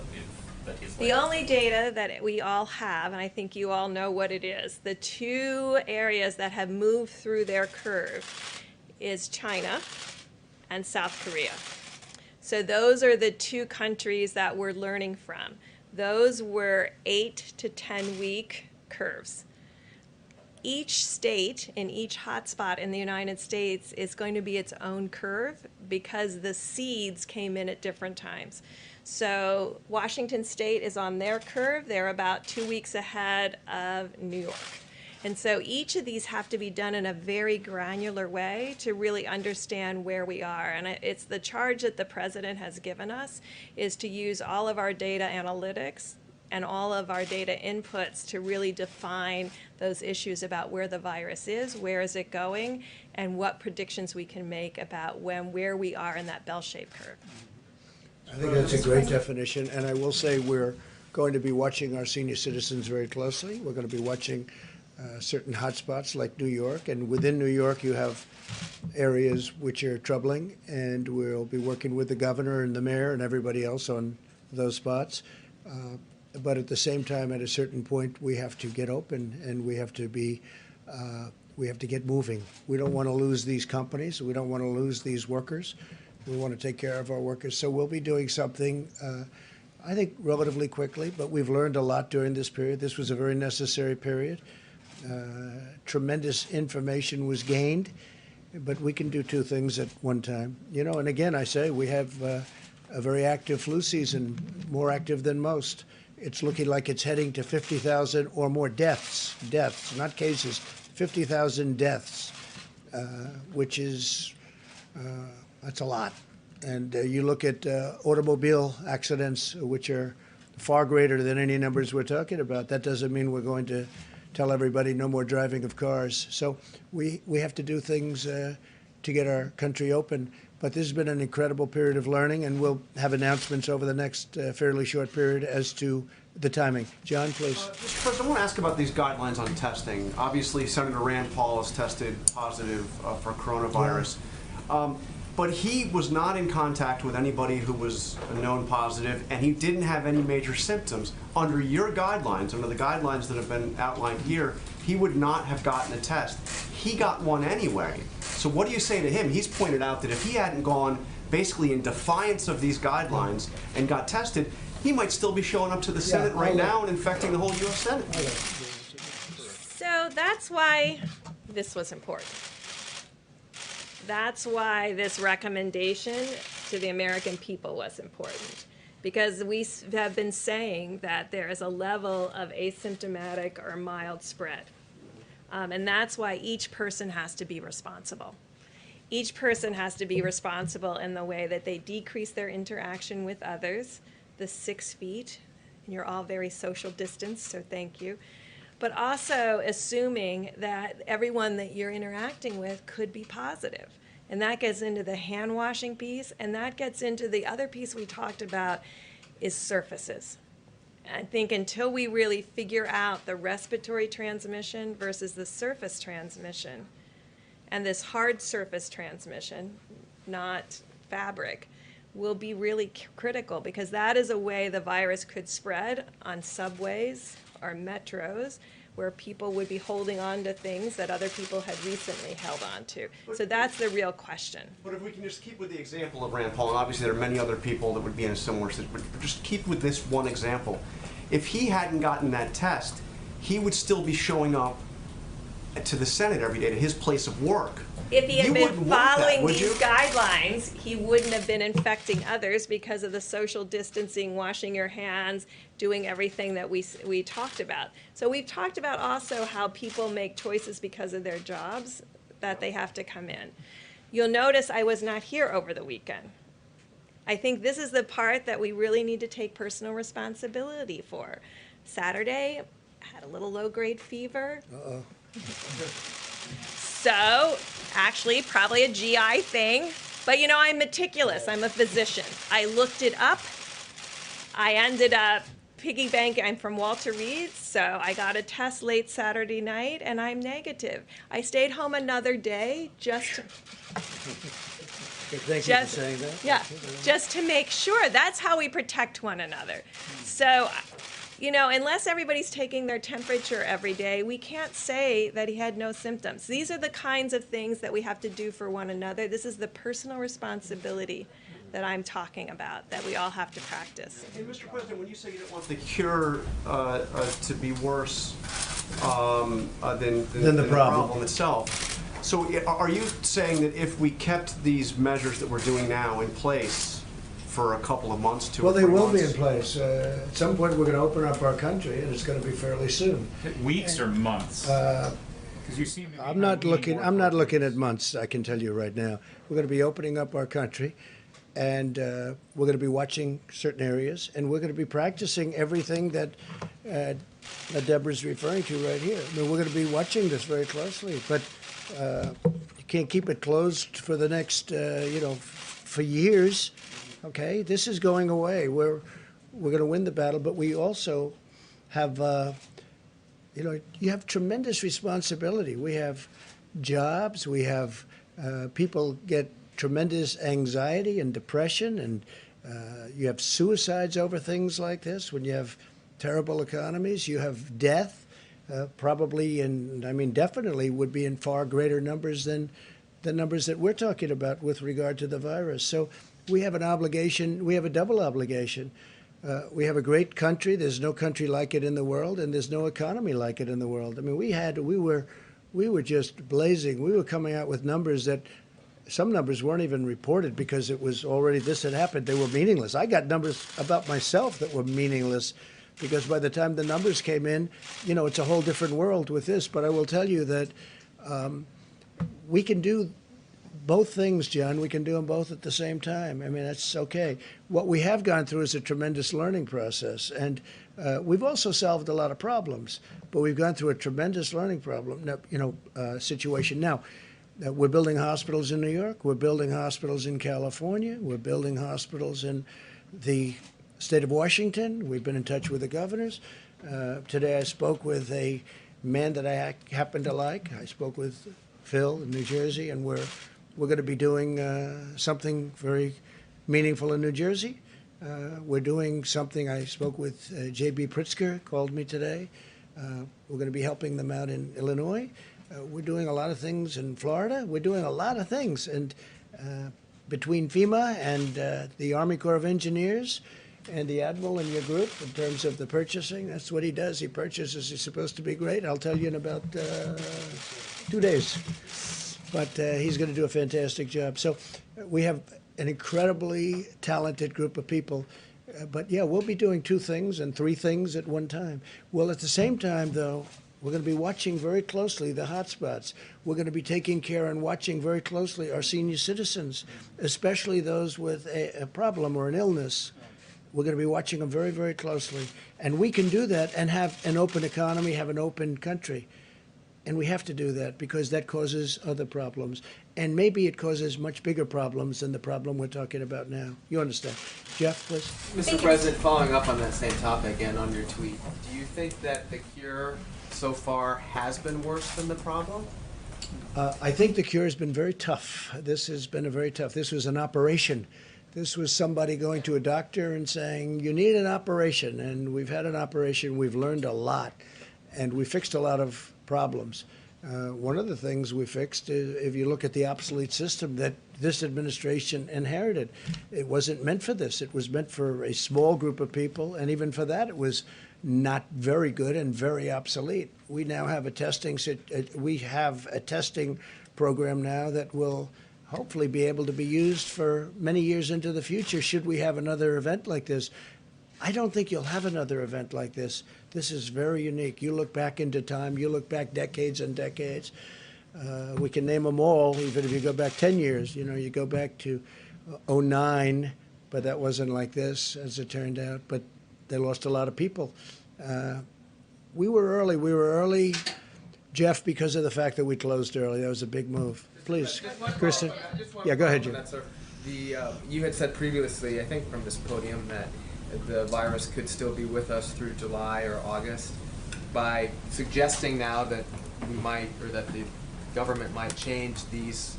that he's laid The out. only data that we all have, and I think you all know what it is, the two areas that have moved through their curve is China and South Korea. So those are the two countries that we're learning from. Those were 8 to 10 week curves. Each state in each hotspot in the United States is going to be its own curve because the seeds came in at different times. So Washington State is on their curve. They're about 2 weeks ahead of New York. And so each of these have to be done in a very granular way to really understand where we are. And it's the charge that the president has given us is to use all of our data analytics and all of our data inputs to really define those issues about where the virus is, where is it going, and what predictions we can make about where we are in that bell-shaped curve. I think that's a great definition, and I will say we're going to be watching our senior citizens very closely. We're going to be watching certain hotspots like New York, and within New York you have areas which are troubling, and we'll be working with the governor and the mayor and everybody else on those spots. But at the same time, at a certain point, we have to get open and we have to get moving. We don't want to lose these companies. We don't want to lose these workers. We want to take care of our workers. So we'll be doing something, I think, relatively quickly, but we've learned a lot during this period. This was a very necessary period. Tremendous information was gained, but we can do two things at one time. You know, and again, I say we have a very active flu season, more active than most. It's looking like it's heading to 50,000 or more deaths, not cases, 50,000 deaths, which is, that's a lot. And you look at automobile accidents, which are far greater than any numbers we're talking about. That doesn't mean we're going to tell everybody no more driving of cars. So we have to do things to get our country open. But this has been an incredible period of learning, and we'll have announcements over the next fairly short period as to the timing. John, please. Mr. President, I want to ask about these guidelines on testing. Obviously, Senator Rand Paul has tested positive for coronavirus. But he was not in contact with anybody who was a known positive, and he didn't have any major symptoms. Under your guidelines, under the guidelines that have been outlined here, he would not have gotten a test. He got one anyway. So what do you say to him? He's pointed out that if he hadn't gone basically in defiance of these guidelines and got tested, he might still be showing up to the Senate right now and infecting the whole U.S. Senate. So that's why this was important. That's why this recommendation to the American people was important. Because we have been saying that there is a level of asymptomatic or mild spread. And that's why each person has to be responsible. Each person has to be responsible in the way that they decrease their interaction with others, the 6 feet, and you're all very social distance, so thank you. But also assuming that everyone that you're interacting with could be positive. And that gets into the hand washing piece, and that gets into the other piece we talked about is surfaces. I think until we really figure out the respiratory transmission versus the surface transmission, and this hard surface transmission, not fabric, will be really critical, because that is a way the virus could spread on subways or metros, where people would be holding on to things that other people had recently held on to. So that's the real question. But if we can just keep with the example of Rand Paul, and obviously there are many other people that would be in a similar situation, but just keep with this one example. If he hadn't gotten that test, he would still be showing up to the Senate every day, to his place of work. If he had You been wouldn't want that, following would these you? guidelines, he wouldn't have been infecting others because of the social distancing, washing your hands, doing everything that we talked about. So we've talked about also how people make choices because of their jobs, that they have to come in. You'll notice I was not here over the weekend. I think this is the part that we really need to take personal responsibility for. Saturday, I had a little low-grade fever. Uh-oh. So, actually, probably a GI thing. But you know, I'm meticulous. I'm a physician. I looked it up. I ended up piggy banking. I'm from Walter Reed, so I got a test late Saturday night, and I'm negative. I stayed home another day just to, Thank you for saying that. yeah, just to make sure. That's how we protect one another. So, you know, unless everybody's taking their temperature every day, we can't say that he had no symptoms. These are the kinds of things that we have to do for one another. This is the personal responsibility that I'm talking about, that we all have to practice. And Mr. President, when you say you don't want the cure to be worse than the problem itself, so are you saying that if we kept these measures that we're doing now in place for a couple of months, 2 or Well, 3 they months? will be in place. At some point, we're going to open up our country, and it's going to be fairly soon. Weeks or months? Because you seem to be I'm not leaning looking. more I'm not towards- looking at months. I can tell you right now. We're going to be opening up our country, and we're going to be watching certain areas, and we're going to be practicing everything that Deborah's referring to right here. I mean, we're going to be watching this very closely, but you can't keep it closed for the next, for years. Okay, this is going away. We're going to win the battle, but we also have. You have tremendous responsibility. We have jobs. We have people get tremendous anxiety and depression, and you have suicides over things like this. When you have terrible economies, you have death, definitely would be in far greater numbers than the numbers that we're talking about with regard to the virus. So we have an obligation. We have a double obligation. We have a great country. There's no country like it in the world, and there's no economy like it in the world. I mean, we were just blazing. We were coming out with numbers that some numbers weren't even reported because it was already this had happened. They were meaningless. I got numbers about myself that were meaningless because by the time the numbers came in, it's a whole different world with this. But I will tell you that we can do both things, John. We can do them both at the same time. I mean, that's okay. What we have gone through is a tremendous learning process, and we've also solved a lot of problems. But we've gone through a tremendous learning situation. Now, we're building hospitals in New York. We're building hospitals in California. We're building hospitals in the state of Washington. We've been in touch with the governors. Today, I spoke with a man that I happen to like. I spoke with Phil in New Jersey, and we're going to be doing something very meaningful in New Jersey. We're doing something. I spoke with J.B. Pritzker, called me today. We're going to be helping them out in Illinois. We're doing a lot of things in Florida. We're doing a lot of things. And between FEMA and the Army Corps of Engineers and the Admiral in your group, in terms of the purchasing, that's what he does. He purchases. He's supposed to be great. I'll tell you in about 2 days. But he's going to do a fantastic job. So we have an incredibly talented group of people. But, yeah, we'll be doing 2 things and 3 things at one time. Well, at the same time, though, we're going to be watching very closely the hot spots. We're going to be taking care and watching very closely our senior citizens, especially those with a problem or an illness. We're going to be watching them very, very closely. And we can do that and have an open economy, have an open country. And we have to do that because that causes other problems. And maybe it causes much bigger problems than the problem we're talking about now. You understand? Jeff, please. Mr. President, following up on that same topic and on your tweet, do you think that the cure so far has been worse than the problem? I think the cure has been very tough. This has been this was an operation. This was somebody going to a doctor and saying, you need an operation. And we've had an operation. We've learned a lot. And we fixed a lot of problems. One of the things we fixed is, if you look at the obsolete system that this administration inherited, it wasn't meant for this. It was meant for a small group of people, and even for that, it was not very good and very obsolete. We now have a testing program now that will hopefully be able to be used for many years into the future. Should we have another event like this? I don't think you'll have another event like this. This is very unique. You look back into time, you look back decades and decades. We can name them all, even if you go back 10 years. You know, you go back to '09, but that wasn't like this, as it turned out. But they lost a lot of people. We were early. We were early, Jeff, because of the fact that we closed early. That was a big move. Please, Kristen. Yeah, go ahead, Jim. You had said previously, I think from this podium, that the virus could still be with us through July or August. By suggesting now that we might, or that the government might change these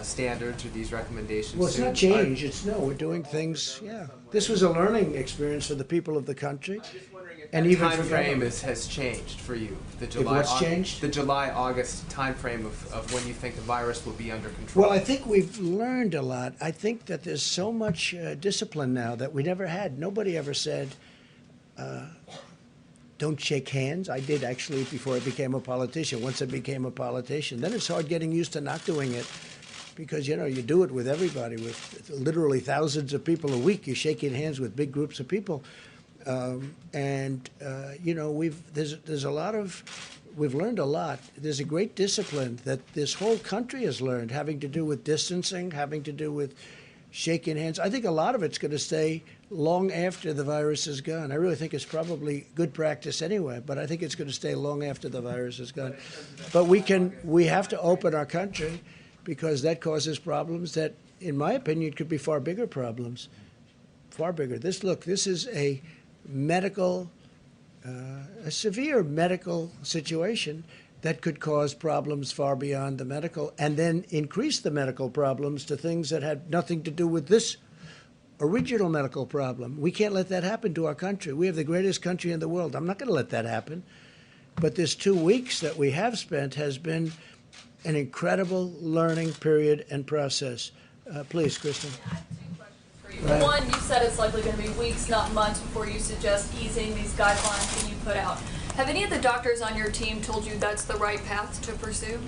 standards or these recommendations. Well, it's not change. It's no. We're doing things. Yeah, this was a learning experience for the people of the country. And even time frame has changed for you. The July, what's changed? The July-August time frame of when you think the virus will be under control. Well, I think we've learned a lot. I think that there's so much discipline now that we never had. Nobody ever said, don't shake hands. I did, actually, before I became a politician. Once I became a politician, then it's hard getting used to not doing it, because, you know, you do it with everybody, with literally thousands of people a week. You're shaking hands with big groups of people. You know, we've learned a lot. There's a great discipline that this whole country has learned, having to do with distancing, having to do with shaking hands. I think a lot of it's going to stay long after the virus is gone. I really think it's probably good practice anyway, but I think it's going to stay long after the virus is gone. But we have to open our country, because that causes problems that, in my opinion, could be far bigger problems. Far bigger. This is a medical, a severe medical situation that could cause problems far beyond the medical, and then increase the medical problems to things that had nothing to do with this original medical problem. We can't let that happen to our country. We have the greatest country in the world. I'm not going to let that happen. But this 2 weeks that we have spent has been an incredible learning period and process. Please, Kristen. For one, you said it's likely going to be weeks, not months, before you suggest easing these guidelines that you put out. Have any of the doctors on your team told you that's the right path to pursue?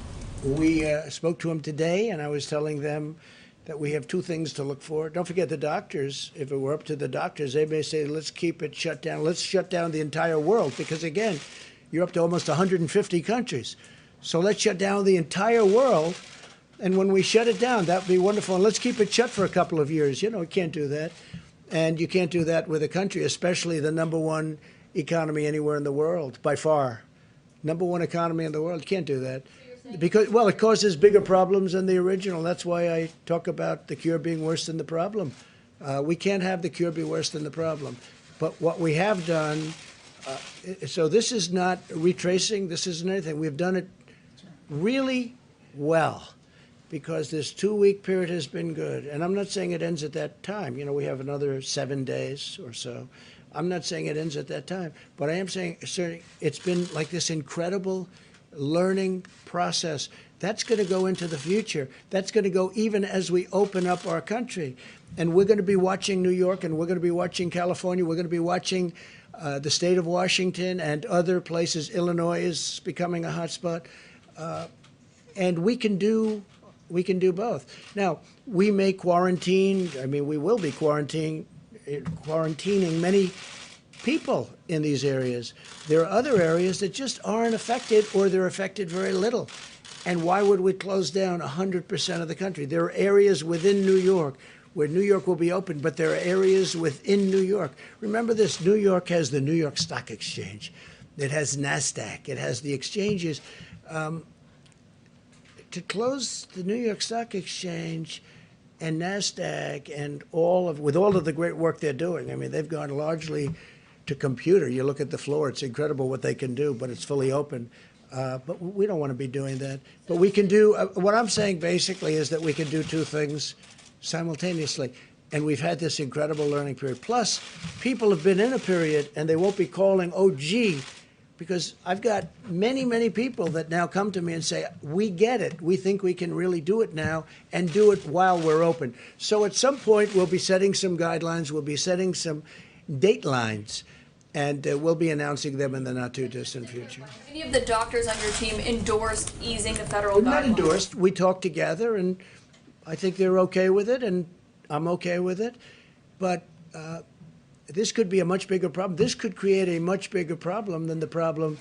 We spoke to them today, and I was telling them that we have two things to look for. Don't forget the doctors. If it were up to the doctors, they may say, let's keep it shut down. Let's shut down the entire world, because, again, you're up to almost 150 countries. So let's shut down the entire world. And when we shut it down, that would be wonderful. And let's keep it shut for a couple of years. You know, you can't do that. And you can't do that with a country, especially the #1 economy anywhere in the world, by far. #1 economy in the world. You can't do that. Because, well, it causes bigger problems than the original. That's why I talk about the cure being worse than the problem. We can't have the cure be worse than the problem. But what we have done, so this is not retracing, this isn't anything. We've done it really well, because this 2-week period has been good. And I'm not saying it ends at that time. You know, we have another 7 days or so. I'm not saying it ends at that time. But I am saying it's been like this incredible learning process. That's going to go into the future. That's going to go even as we open up our country. And we're going to be watching New York, and we're going to be watching California. We're going to be watching the state of Washington and other places. Illinois is becoming a hot spot. And we can do both. Now, we may quarantine. I mean, we will be quarantining many people in these areas. There are other areas that just aren't affected, or they're affected very little. And why would we close down 100% of the country? There are areas within New York where New York will be open, but there are areas within New York. Remember this, New York has the New York Stock Exchange. It has NASDAQ. It has the exchanges. To close the New York Stock Exchange and NASDAQ and with all of the great work they're doing, I mean, they've gone largely to computer. You look at the floor, it's incredible what they can do, but it's fully open. But we don't want to be doing that. But we can do, what I'm saying basically is that we can do two things simultaneously. And we've had this incredible learning period. Plus, people have been in a period, and they won't be calling, oh, gee, because I've got many, many people that now come to me and say, we get it. We think we can really do it now and do it while we're open. So at some point, we'll be setting some guidelines. We'll be setting some date lines, and we'll be announcing them in the not-too-distant future. Have any of the doctors on your team endorsed easing the federal guidelines? Not endorsed. We talked together, and I think they're okay with it, and I'm okay with it. But this could be a much bigger problem. This could create a much bigger problem than the problem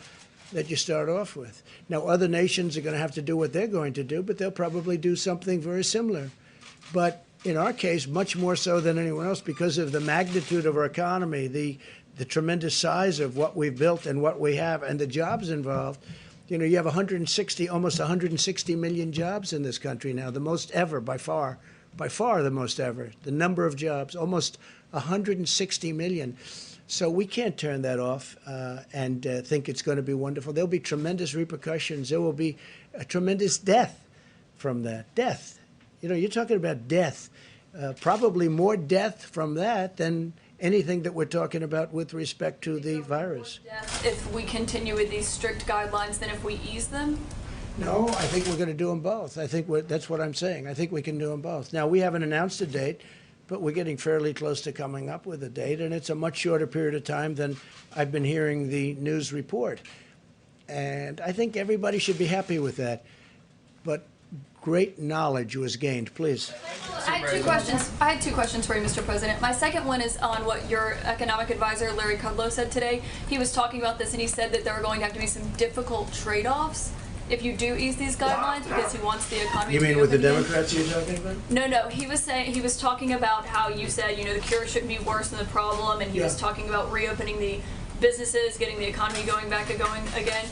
that you start off with. Now, other nations are going to have to do what they're going to do, but they'll probably do something very similar. But in our case, much more so than anyone else, because of the magnitude of our economy, the tremendous size of what we've built and what we have, and the jobs involved. You know, you have almost 160 million jobs in this country now, the most ever, by far the most ever. The number of jobs, almost 160 million. So we can't turn that off and think it's going to be wonderful. There'll be tremendous repercussions. There will be a tremendous death from that. Death. You know, you're talking about death. Probably more death from that than anything that we're talking about with respect to the virus. If we continue with these strict guidelines than if we ease them? No, I think we're going to do them both. I think that's what I'm saying. I think we can do them both. Now, we haven't announced a date, but we're getting fairly close to coming up with a date, and it's a much shorter period of time than I've been hearing the news report. And I think everybody should be happy with that. But great knowledge was gained. Please. I had two questions for you, Mr. President. My second one is on what your economic advisor, Larry Kudlow, said today. He was talking about this, and he said that there are going to have to be some difficult trade-offs if you do ease these guidelines, because he wants the economy to be open. You mean with the Democrats you're talking about? No. He was talking about how you said, the cure shouldn't be worse than the problem, and he was talking about reopening the businesses, getting the economy going again.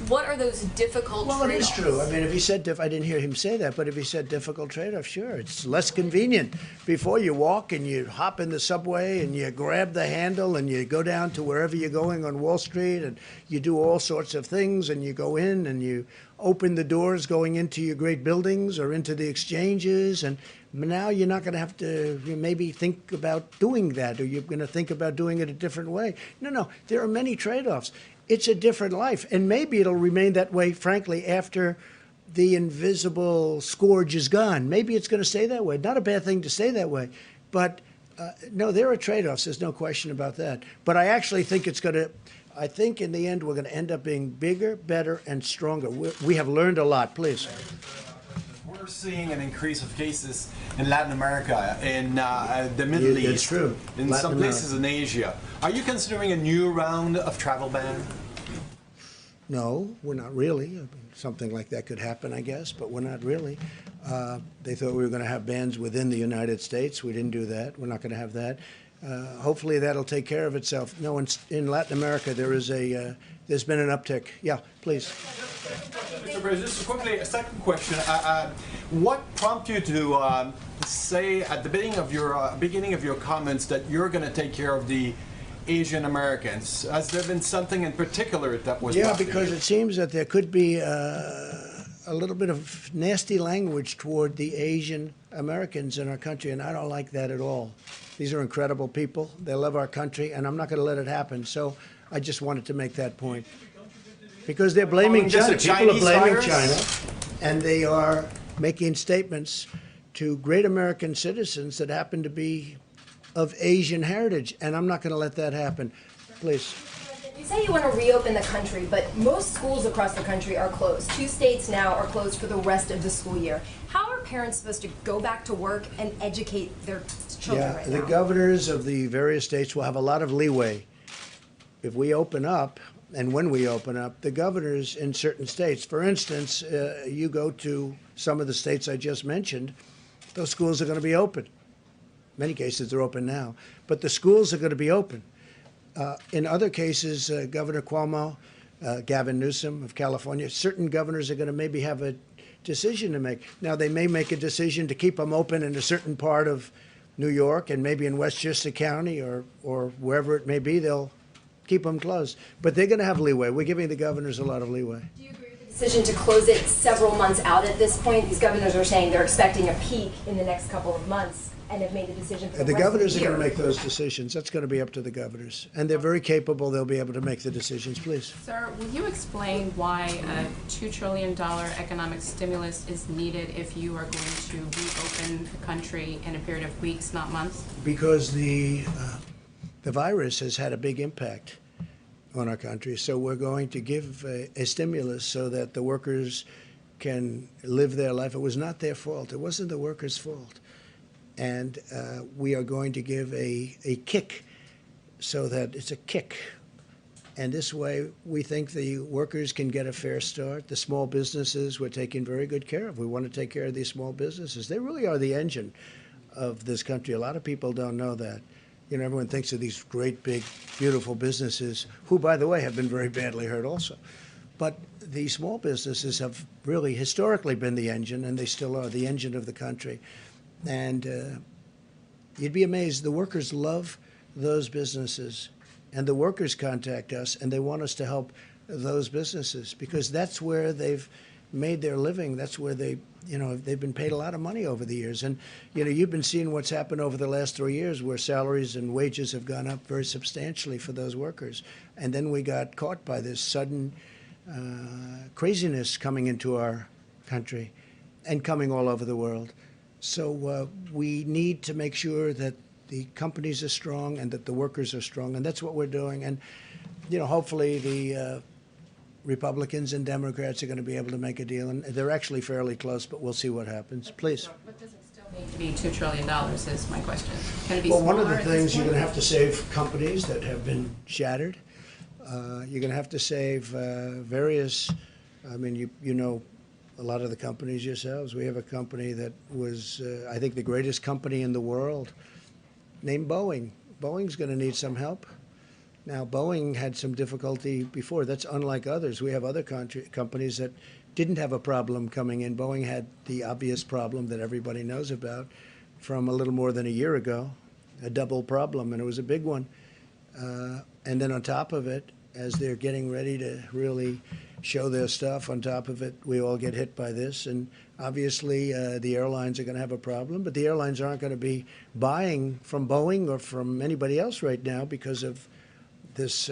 What are those difficult trade-offs? Well, it is true. I mean, if he said, I didn't hear him say that, but if he said difficult trade-off, sure, it's less convenient. Before you walk and you hop in the subway and you grab the handle and you go down to wherever you're going on Wall Street and you do all sorts of things and you go in and you open the doors going into your great buildings or into the exchanges, and now you're not going to have to maybe think about doing that, or you're going to think about doing it a different way. No, there are many trade-offs. It's a different life, and maybe it'll remain that way, frankly, after the invisible scourge is gone. Maybe it's going to stay that way. Not a bad thing to stay that way, but no, there are trade-offs. There's no question about that. But I actually think I think in the end we're going to end up being bigger, better, and stronger. We have learned a lot. Please. We're seeing an increase of cases in Latin America, in the Middle East. It's true. In Latin some places America. in Asia. Are you considering a new round of travel ban? No, we're not really. I mean, something like that could happen, I guess, but we're not really. They thought we were going to have bans within the United States. We didn't do that. We're not going to have that. Hopefully that'll take care of itself. No, in Latin America there's been an uptick. Yeah, please. Mr. President, just quickly, a second question. What prompted you to say at the beginning of your comments that you're going to take care of the Asian Americans? Has there been something in particular that was? Yeah, because it seems that there could be a little bit of nasty language toward the Asian Americans in our country, and I don't like that at all. These are incredible people. They love our country, and I'm not going to let it happen. So I just wanted to make that point. Because they're blaming China. People are blaming China, and they are making statements to great American citizens that happen to be of Asian heritage, and I'm not going to let that happen. Please. You say you want to reopen the country, but most schools across the country are closed. 2 states now are closed for the rest of the school year. How are parents supposed to go back to work and educate their children right now? The governors of the various states will have a lot of leeway. If we open up, and when we open up, the governors in certain states, for instance, you go to some of the states I just mentioned, those schools are going to be open. In many cases, they're open now. But the schools are going to be open. In other cases, Governor Cuomo, Gavin Newsom of California, certain governors are going to maybe have a decision to make. Now, they may make a decision to keep them open in a certain part of New York and maybe in Westchester County or wherever it may be, they'll keep them closed. But they're going to have leeway. We're giving the governors a lot of leeway. Do you agree with the decision to close it several months out at this point? These governors are saying they're expecting a peak in the next couple of months, and have made a decision for the The rest of governors the are year. going to make those decisions. That's going to be up to the governors. And they're very capable. They'll be able to make the decisions. Please. Sir, will you explain why a $2 trillion economic stimulus is needed if you are going to reopen the country in a period of weeks, not months? Because the virus has had a big impact on our country. So we're going to give a stimulus so that the workers can live their life. It was not their fault. It wasn't the workers' fault. And we are going to give a kick so that it's a kick. And this way, we think the workers can get a fair start. The small businesses we're taking very good care of. We want to take care of these small businesses. They really are the engine of this country. A lot of people don't know that. You know, everyone thinks of these great, big, beautiful businesses, who, by the way, have been very badly hurt also. But the small businesses have really historically been the engine, and they still are the engine of the country. And you'd be amazed. The workers love those businesses, and the workers contact us, and they want us to help those businesses because that's where they've made their living. That's where they've been paid a lot of money over the years. And, you know, you've been seeing what's happened over the last 3 years where salaries and wages have gone up very substantially for those workers. And then we got caught by this sudden craziness coming into our country and coming all over the world. So we need to make sure that the companies are strong and that the workers are strong. And that's what we're doing. And, you know, hopefully the Republicans and Democrats are going to be able to make a deal, and they're actually fairly close, but we'll see what happens. Please. But does it still need to be $2 trillion is my question. Can it be Well, smaller one of the at this things you're point? going to have to save companies that have been shattered. You're going to have to save various, I mean, you know a lot of the companies yourselves. We have a company that was, I think, the greatest company in the world, named Boeing. Boeing's going to need some help. Now, Boeing had some difficulty before. That's unlike others. We have other companies that didn't have a problem coming in. Boeing had the obvious problem that everybody knows about from a little more than a year ago, a double problem, and it was a big one. And then on top of it, as they're getting ready to really show their stuff, on top of it, we all get hit by this. And obviously, the airlines are going to have a problem, but the airlines aren't going to be buying from Boeing or from anybody else right now because of this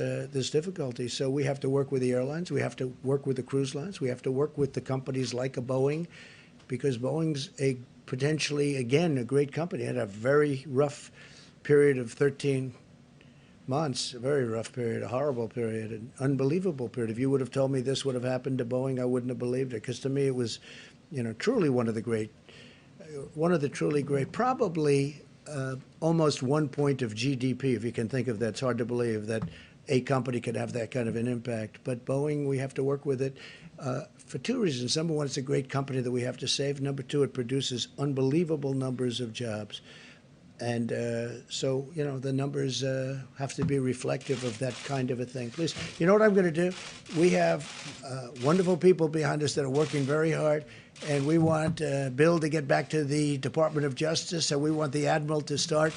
difficulty. So we have to work with the airlines. We have to work with the cruise lines. We have to work with the companies like a Boeing, because Boeing's potentially, again, a great company. It had a very rough period of 13 months, a very rough period, a horrible period, an unbelievable period. If you would have told me this would have happened to Boeing, I wouldn't have believed it, because to me it was, you know, truly one of the truly great, probably almost 1 point of GDP, if you can think of that. It's hard to believe that a company could have that kind of an impact. But Boeing, we have to work with it for two reasons. Number one, it's a great company that we have to save. Number two, it produces unbelievable numbers of jobs. And so, you know, the numbers have to be reflective of that kind of a thing. Please, you know what I'm going to do? We have wonderful people behind us that are working very hard. And we want Bill to get back to the Department of Justice, and we want the Admiral to start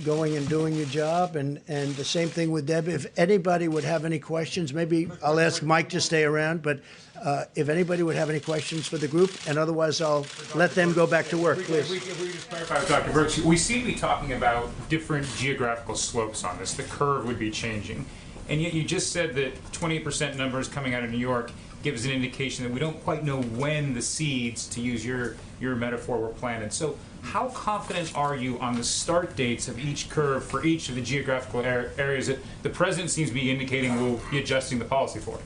going and doing your job. And the same thing with Deb. If anybody would have any questions, maybe I'll ask Mike to stay around, but if anybody would have any questions for the group, and otherwise I'll let them go back to work, please. If we just clarify with Dr. Brooks, we seem to be talking about different geographical slopes on this. The curve would be changing. And yet you just said that 20% numbers coming out of New York gives an indication that we don't quite know when the seeds, to use your metaphor, were planted. So how confident are you on the start dates of each curve for each of the geographical areas that the president seems to be indicating we'll be adjusting the policy for?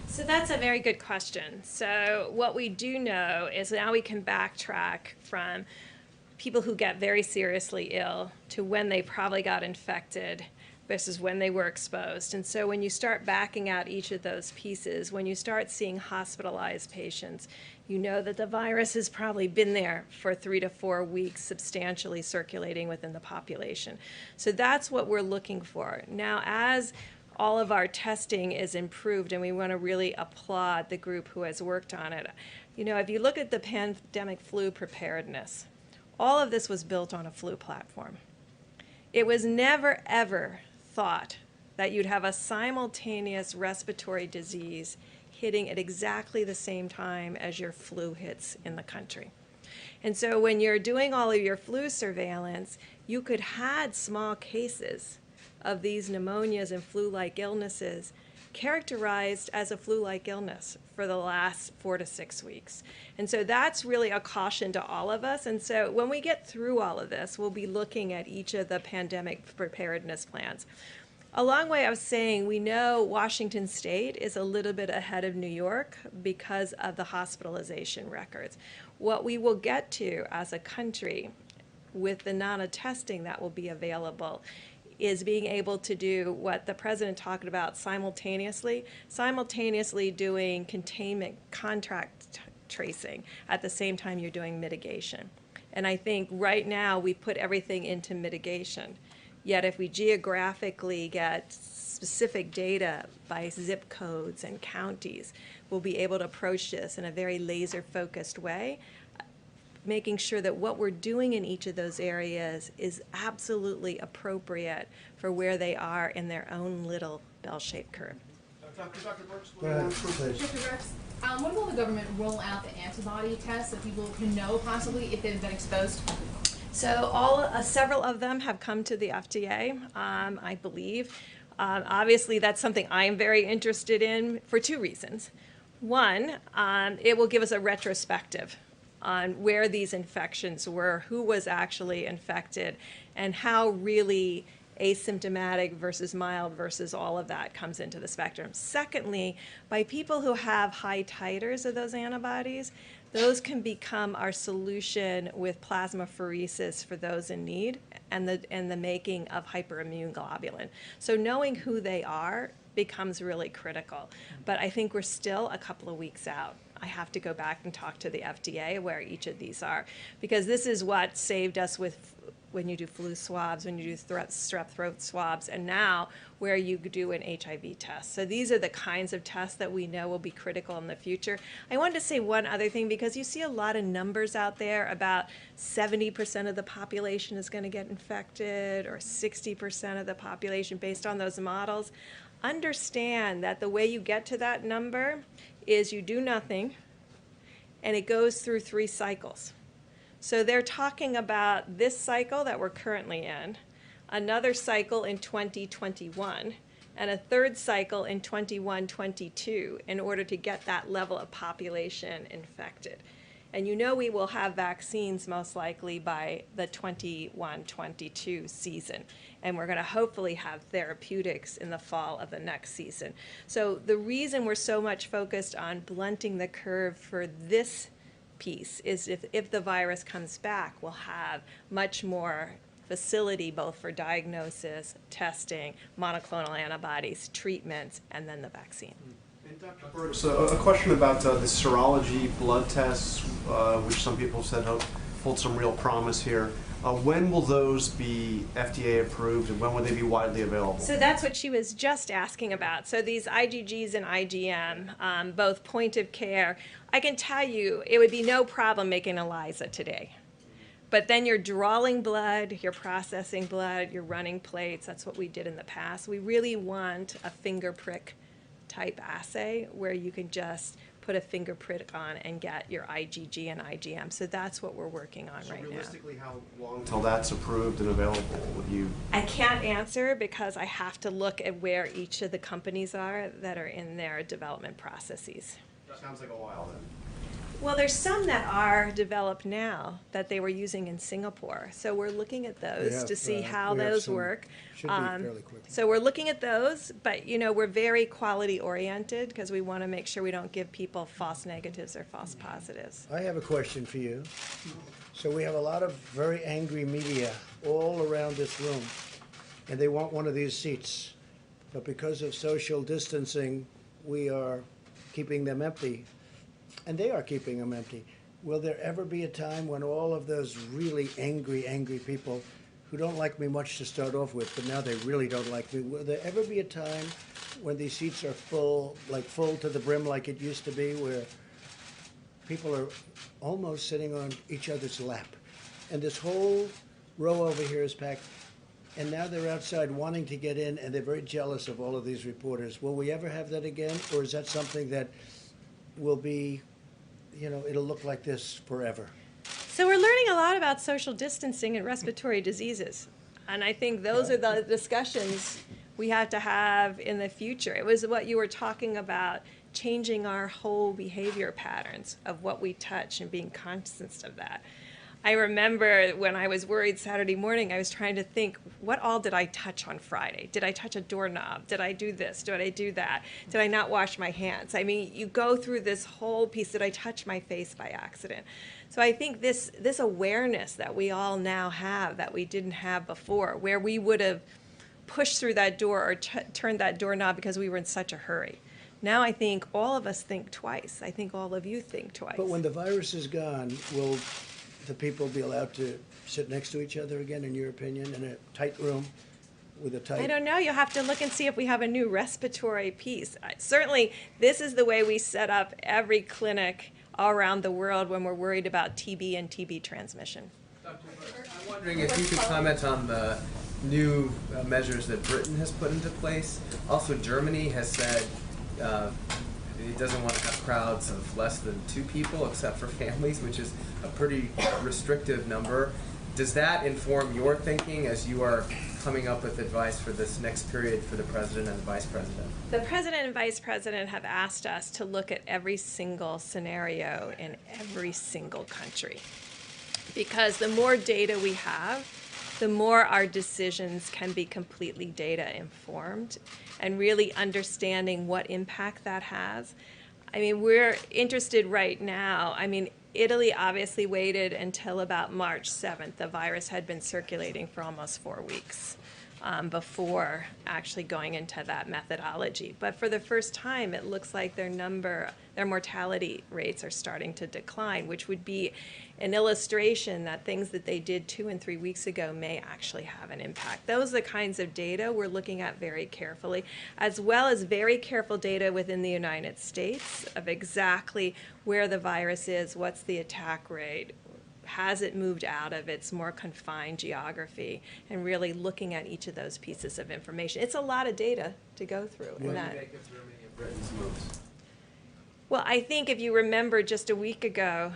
So that's a very good question. So what we do know is now we can backtrack from people who get very seriously ill to when they probably got infected versus when they were exposed. And so when you start backing out each of those pieces, when you start seeing hospitalized patients, you know that the virus has probably been there for 3 to 4 weeks, substantially circulating within the population. So that's what we're looking for. Now, as all of our testing is improved, and we want to really applaud the group who has worked on it. You know, if you look at the pandemic flu preparedness, all of this was built on a flu platform. It was never, ever thought that you'd have a simultaneous respiratory disease hitting at exactly the same time as your flu hits in the country. And so when you're doing all of your flu surveillance, you could had small cases of these pneumonias and flu-like illnesses characterized as a flu-like illness for the last 4 to 6 weeks. And so that's really a caution to all of us. And so when we get through all of this, we'll be looking at each of the pandemic preparedness plans. A long way of saying we know Washington State is a little bit ahead of New York because of the hospitalization records. What we will get to as a country with the amount of testing that will be available is being able to do what the president talked about simultaneously doing containment contract tracing at the same time you're doing mitigation. And I think right now we put everything into mitigation. Yet if we geographically get specific data by zip codes and counties, we'll be able to approach this in a very laser-focused way, making sure that what we're doing in each of those areas is absolutely appropriate for where they are in their own little bell-shaped curve. Dr. Burks, Go ahead, please. Dr. Burks, when will the government roll out the antibody tests so people can know possibly if they've been exposed? So several of them have come to the FDA, I believe. Obviously, that's something I'm very interested in for 2 reasons. One, it will give us a retrospective on where these infections were, who was actually infected, and how really asymptomatic versus mild versus all of that comes into the spectrum. Secondly, by people who have high titers of those antibodies, those can become our solution with plasmapheresis for those in need and the making of hyperimmune globulin. So knowing who they are becomes really critical. But I think we're still a couple of weeks out. I have to go back and talk to the FDA where each of these are, because this is what saved us with when you do flu swabs, when you do strep throat swabs, and now where you do an HIV test. So these are the kinds of tests that we know will be critical in the future. I wanted to say one other thing, because you see a lot of numbers out there about 70% of the population is going to get infected, or 60% of the population based on those models. Understand that the way you get to that number is you do nothing, and it goes through 3 cycles. So they're talking about this cycle that we're currently in, another cycle in 2021, and a third cycle in 21-22 in order to get that level of population infected. And you know we will have vaccines most likely by the 21-22 season. And we're going to hopefully have therapeutics in the fall of the next season. So the reason we're so much focused on blunting the curve for this piece is if the virus comes back, we'll have much more facility both for diagnosis, testing, monoclonal antibodies, treatments, and then the vaccine. And Dr. Burks, a question about the serology blood tests, which some people said hold some real promise here. When will those be FDA approved, and when will they be widely available? So that's what she was just asking about. So these IgGs and IgM, both point of care, I can tell you it would be no problem making ELISA today. But then you're drawing blood, you're processing blood, you're running plates. That's what we did in the past. We really want a finger prick type assay where you can just put a finger prick on and get your IgG and IgM. So that's what we're working on right now. Realistically, how long till that's approved and available? Would you? I can't answer because I have to look at where each of the companies are that are in their development processes. Sounds like a while then. Well, there's some that are developed now that they were using in Singapore. So we're looking at those to see how those work. Should be fairly quick. So we're looking at those, but you know, we're very quality oriented because we want to make sure we don't give people false negatives or false positives. I have a question for you. So we have a lot of very angry media all around this room, and they want one of these seats. But because of social distancing, we are keeping them empty. And they are keeping them empty. Will there ever be a time when all of those really angry people who don't like me much to start off with, but now they really don't like me, will there ever be a time when these seats are full, like full to the brim like it used to be, where people are almost sitting on each other's lap? And this whole row over here is packed. And now they're outside wanting to get in, and they're very jealous of all of these reporters. Will we ever have that again? Or is that something that will be, you know, it'll look like this forever? So we're learning a lot about social distancing and respiratory diseases. And I think those are the discussions we have to have in the future. It was what you were talking about, changing our whole behavior patterns of what we touch and being conscious of that. I remember when I was worried Saturday morning, I was trying to think, what all did I touch on Friday? Did I touch a doorknob? Did I do this? Did I do that? Did I not wash my hands? I mean, you go through this whole piece. Did I touch my face by accident? So I think this awareness that we all now have that we didn't have before, where we would have pushed through that door or turned that doorknob because we were in such a hurry. Now I think all of us think twice. I think all of you think twice. But when the virus is gone, will the people be allowed to sit next to each other again, in your opinion, in a tight room with a tight... I don't know. You'll have to look and see if we have a new respiratory piece. Certainly, this is the way we set up every clinic all around the world when we're worried about TB and TB transmission. I'm wondering if you could comment on the new measures that Britain has put into place. Also, Germany has said it doesn't want to have crowds of less than 2 people except for families, which is a pretty restrictive number. Does that inform your thinking as you are coming up with advice for this next period for the president and the vice president? The president and vice president have asked us to look at every single scenario in every single country. Because the more data we have, the more our decisions can be completely data informed and really understanding what impact that has. I mean, we're interested right now. I mean, Italy obviously waited until about March 7th. The virus had been circulating for almost 4 weeks before actually going into that methodology. But for the first time, it looks like their mortality rates are starting to decline, which would be an illustration that things that they did 2 and 3 weeks ago may actually have an impact. Those are the kinds of data we're looking at very carefully, as well as very careful data within the United States of exactly where the virus is, what's the attack rate, has it moved out of its more confined geography, and really looking at each of those pieces of information. It's a lot of data to go through. What do you make of Germany and Britain's moves? Well, I think if you remember just a week ago,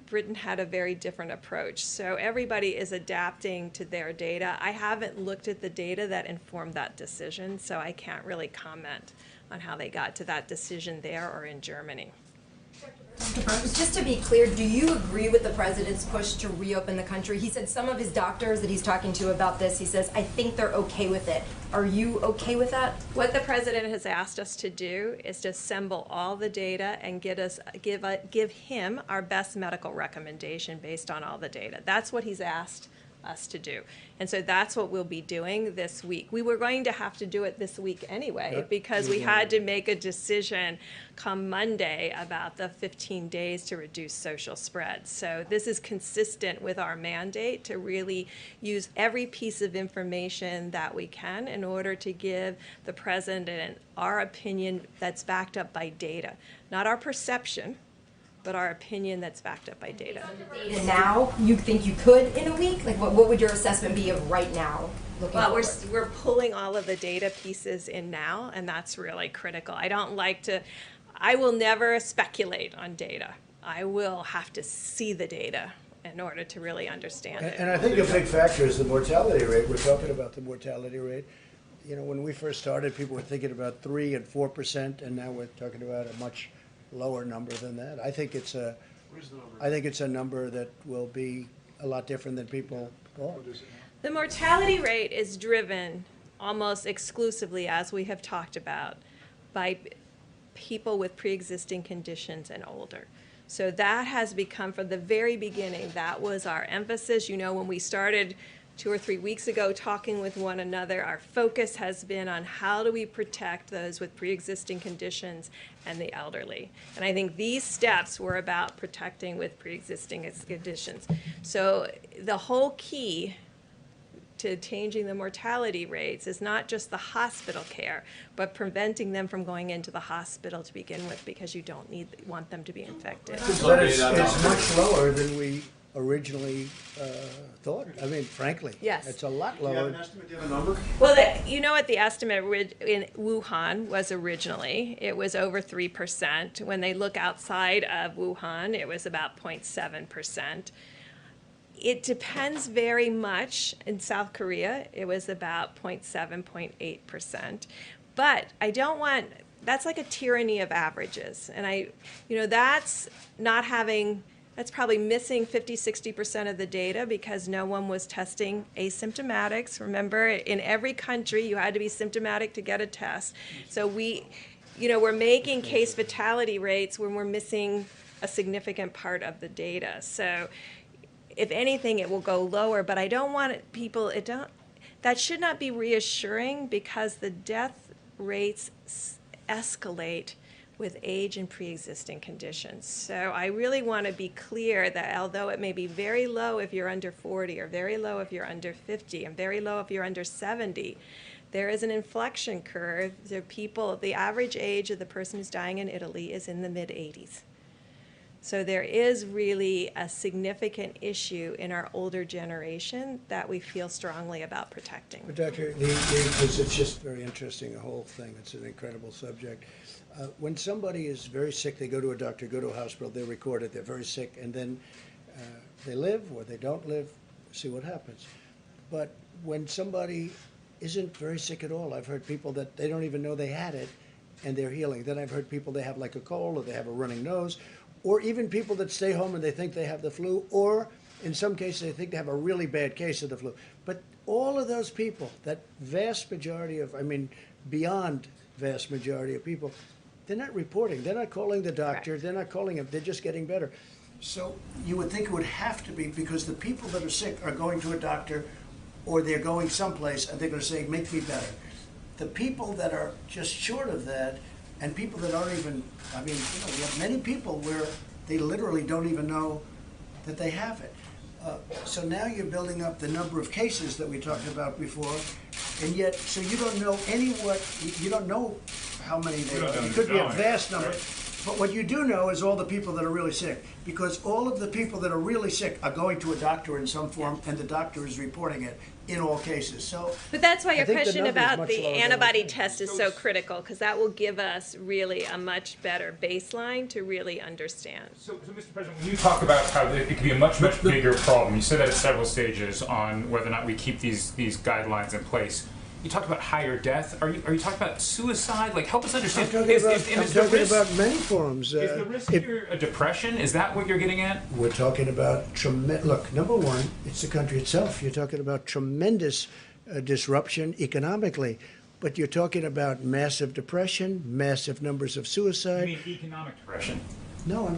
Britain had a very different approach. So everybody is adapting to their data. I haven't looked at the data that informed that decision, so I can't really comment on how they got to that decision there or in Germany. Just to be clear, do you agree with the president's push to reopen the country? He said some of his doctors that he's talking to about this, he says, I think they're okay with it. Are you okay with that? What the president has asked us to do is to assemble all the data and give him our best medical recommendation based on all the data. That's what he's asked us to do. And so that's what we'll be doing this week. We were going to have to do it this week anyway because we had to make a decision come Monday about the 15 days to reduce social spread. So this is consistent with our mandate to really use every piece of information that we can in order to give the president our opinion that's backed up by data, not our perception, but our opinion that's backed up by data. Data now, you think you could in a week? Like, what would your assessment be of right now? Well, we're pulling all of the data pieces in now, and that's really critical. I will never speculate on data. I will have to see the data in order to really understand it. And I think a big factor is the mortality rate. We're talking about the mortality rate. You know, when we first started, people were thinking about 3 and 4%, and now we're talking about a much lower number than that. I think it's a number that will be a lot different than people thought. The mortality rate is driven almost exclusively, as we have talked about, by people with pre-existing conditions and older. So that has become, from the very beginning, that was our emphasis. You know, when we started 2 or 3 weeks ago talking with one another, our focus has been on how do we protect those with pre-existing conditions and the elderly. And I think these steps were about protecting with pre-existing conditions. So the whole key to changing the mortality rates is not just the hospital care, but preventing them from going into the hospital to begin with, because you don't want them to be infected. But it's much lower than we originally thought. I mean, frankly, yes, it's a lot lower. Do you have an estimate? Do you have a number? Well, you know what the estimate in Wuhan was originally? It was over 3%. When they look outside of Wuhan, it was about 0.7%. It depends very much. In South Korea, it was about 0.7, 0.8%. But I don't want, that's like a tyranny of averages. And that's not having, that's probably missing 50, 60% of the data because no one was testing asymptomatics. Remember, in every country, you had to be symptomatic to get a test. So we're making case fatality rates when we're missing a significant part of the data. So if anything, it will go lower, but I don't want that should not be reassuring because the death rates escalate with age and pre-existing conditions. So I really want to be clear that although it may be very low if you're under 40 or very low if you're under 50 and very low if you're under 70, there is an inflection curve. The average age of the person who's dying in Italy is in the mid-80s. So there is really a significant issue in our older generation that we feel strongly about protecting. But Dr., because it's just very interesting, the whole thing. It's an incredible subject. When somebody is very sick, they go to a doctor, go to a hospital, they record it, they're very sick, and then they live or they don't live, see what happens. But when somebody isn't very sick at all, I've heard people that they don't even know they had it and they're healing. Then I've heard people they have like a cold or they have a running nose, or even people that stay home and they think they have the flu, or in some cases they think they have a really bad case of the flu. But all of those people, that vast majority of, beyond vast majority of people, they're not reporting. They're not calling the doctor. Right. They're not calling him. They're just getting better. So you would think it would have to be because the people that are sick are going to a doctor or they're going someplace and they're going to say, make me better. The people that are just short of that and people that aren't even, we have many people where they literally don't even know that they have it. So now you're building up the number of cases that we talked about before, and yet, so you don't know you don't know how many there are. It could be a vast number, but what you do know is all the people that are really sick, because all of the people that are really sick are going to a doctor in some form, and the doctor is reporting it in all cases. So, but that's why your question about the antibody test is so critical, because that will give us really a much better baseline to really understand. So Mr. President, when you talk about how it could be a much bigger problem, you said that at several stages on whether or not we keep these guidelines in place. You talked about higher death. Are you talking about suicide? Like, help us understand. I'm talking about many forms. Is the risk here a depression? Is that what you're getting at? We're talking about tremendous. Look, number one, it's the country itself. You're talking about tremendous disruption economically, but you're talking about massive depression, massive numbers of suicide. You mean economic depression? No, I'm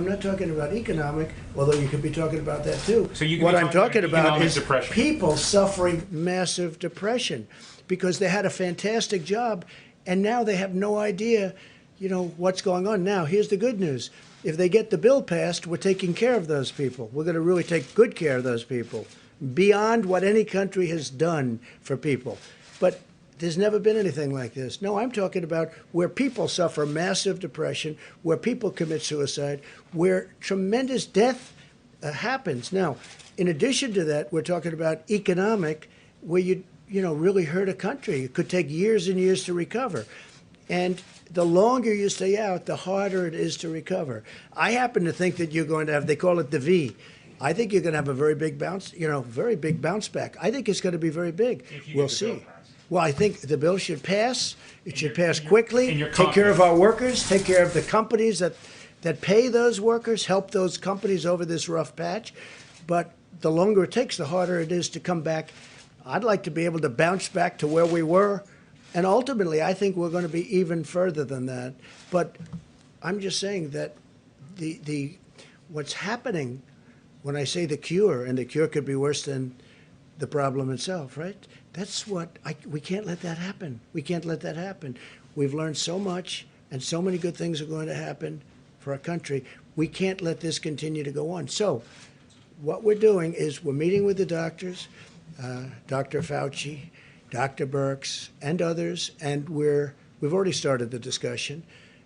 not talking about economic, although you could be talking about that too. So what I'm talking about is depression. People suffering massive depression because they had a fantastic job and now they have no idea, what's going on. Now, here's the good news. If they get the bill passed, we're taking care of those people. We're going to really take good care of those people beyond what any country has done for people. But there's never been anything like this. No, I'm talking about where people suffer massive depression, where people commit suicide, where tremendous death happens. Now, in addition to that, we're talking about economic, where you really hurt a country. It could take years and years to recover. And the longer you stay out, the harder it is to recover. I happen to think that you're going to have, they call it the V. I think you're going to have a very big bounce back. I think it's going to be very big. We'll see. Well, I think the bill should pass. It should pass quickly. Take care of our workers. Take care of the companies that pay those workers. Help those companies over this rough patch. But the longer it takes, the harder it is to come back. I'd like to be able to bounce back to where we were. And ultimately, I think we're going to be even further than that. But I'm just saying that what's happening when I say the cure, and the cure could be worse than the problem itself, right? That's we can't let that happen. We can't let that happen. We've learned so much, and so many good things are going to happen for our country. We can't let this continue to go on. So what we're doing is we're meeting with the doctors, Dr. Fauci, Dr. Birx, and others, and we've already started the discussion.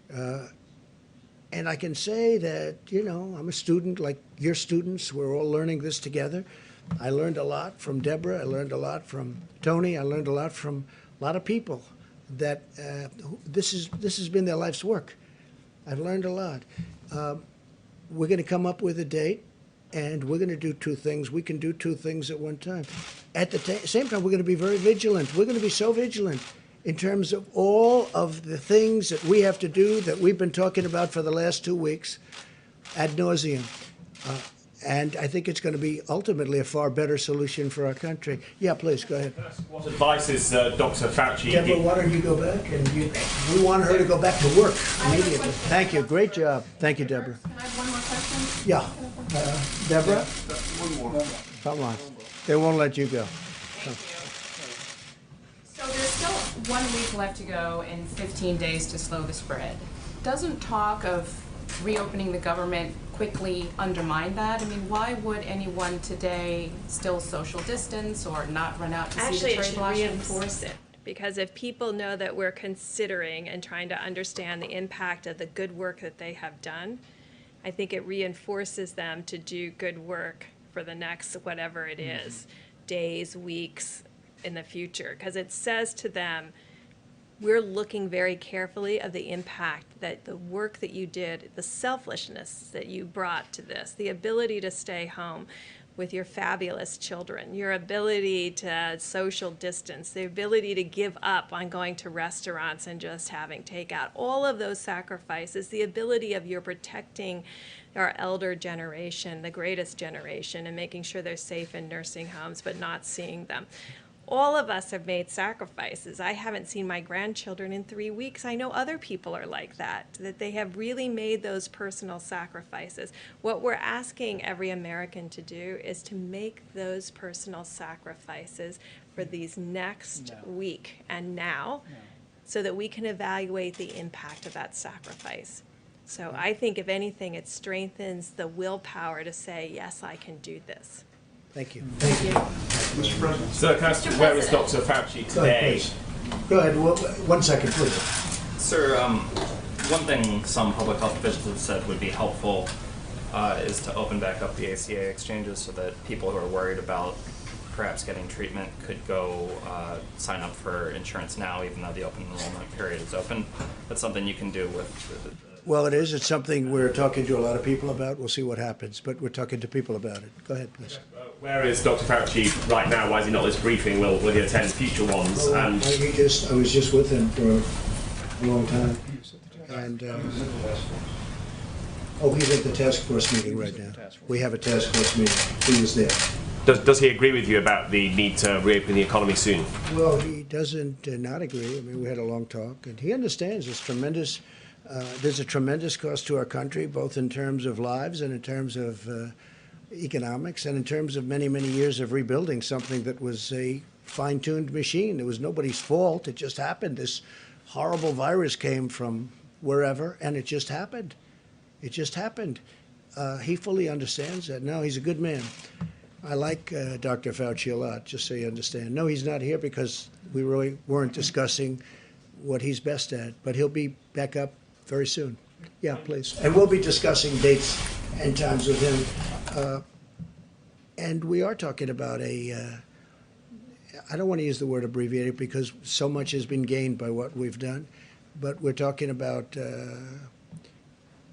And I can say that, I'm a student like your students. We're all learning this together. I learned a lot from Deborah. I learned a lot from Tony. I learned a lot from a lot of people that this has been their life's work. I've learned a lot. We're going to come up with a date. and we're going to do two things. We can do two things at one time. At the same time, we're going to be very vigilant. We're going to be so vigilant in terms of all of the things that we have to do that we've been talking about for the last 2 weeks ad nauseum. And I think it's going to be ultimately a far better solution for our country. Yeah, please, go ahead. What advice is Dr. Fauci? Deborah, why don't you go back? And we want her to go back to work immediately. Thank you. Great job. Thank you, Deborah. Can I have one more question? Yeah. Deborah? One more. Come on. They won't let you go. So there's still 1 week left to go and 15 days to slow the spread. Doesn't talk of reopening the government quickly undermine that? I mean, why would anyone today still social distance or not run out to see Actually, the it trade should blossoms? reinforce it, because if people know that we're considering and trying to understand the impact of the good work that they have done, I think it reinforces them to do good work for the next whatever it is, days, weeks in the future, because it says to them, we're looking very carefully of the impact that the work that you did, the selflessness that you brought to this, the ability to stay home with your fabulous children, your ability to social distance, the ability to give up on going to restaurants and just having takeout, all of those sacrifices, the ability of your protecting our elder generation, the greatest generation, and making sure they're safe in nursing homes, but not seeing them. All of us have made sacrifices. I haven't seen my grandchildren in 3 weeks. I know other people are like that they have really made those personal sacrifices. What we're asking every American to do is to make those personal sacrifices for these next week and now, so that we can evaluate the impact of that sacrifice. So I think, if anything, it strengthens the willpower to say, yes, I can do this. Thank you. Thank you. Mr. President. So, can I ask, where is Dr. Fauci today? Go ahead. 1 second, please. Sir, one thing some public health officials have said would be helpful is to open back up the ACA exchanges so that people who are worried about perhaps getting treatment could go sign up for insurance now, even though the open enrollment period is open. That's something you can do with Well, it is. It's something we're talking to a lot of people about. We'll see what happens, but we're talking to people about it. Go ahead, please. Where is Dr. Fauci right now? Why is he not at this briefing? Will he attend future ones? I was just with him for a long time. And he's at the task force meeting right now. We have a task force meeting. He was there. Does he agree with you about the need to reopen the economy soon? Well, he doesn't not agree. I mean, we had a long talk, and he understands there's a tremendous cost to our country, both in terms of lives and in terms of economics and in terms of many, many years of rebuilding something that was a fine-tuned machine. It was nobody's fault. It just happened. This horrible virus came from wherever, and it just happened. It just happened. He fully understands that. No, he's a good man. I like Dr. Fauci a lot, just so you understand. No, he's not here because we really weren't discussing what he's best at, but he'll be back up very soon. Yeah, please. And we'll be discussing dates and times with him. And we are talking about I don't want to use the word abbreviated because so much has been gained by what we've done, but we're talking about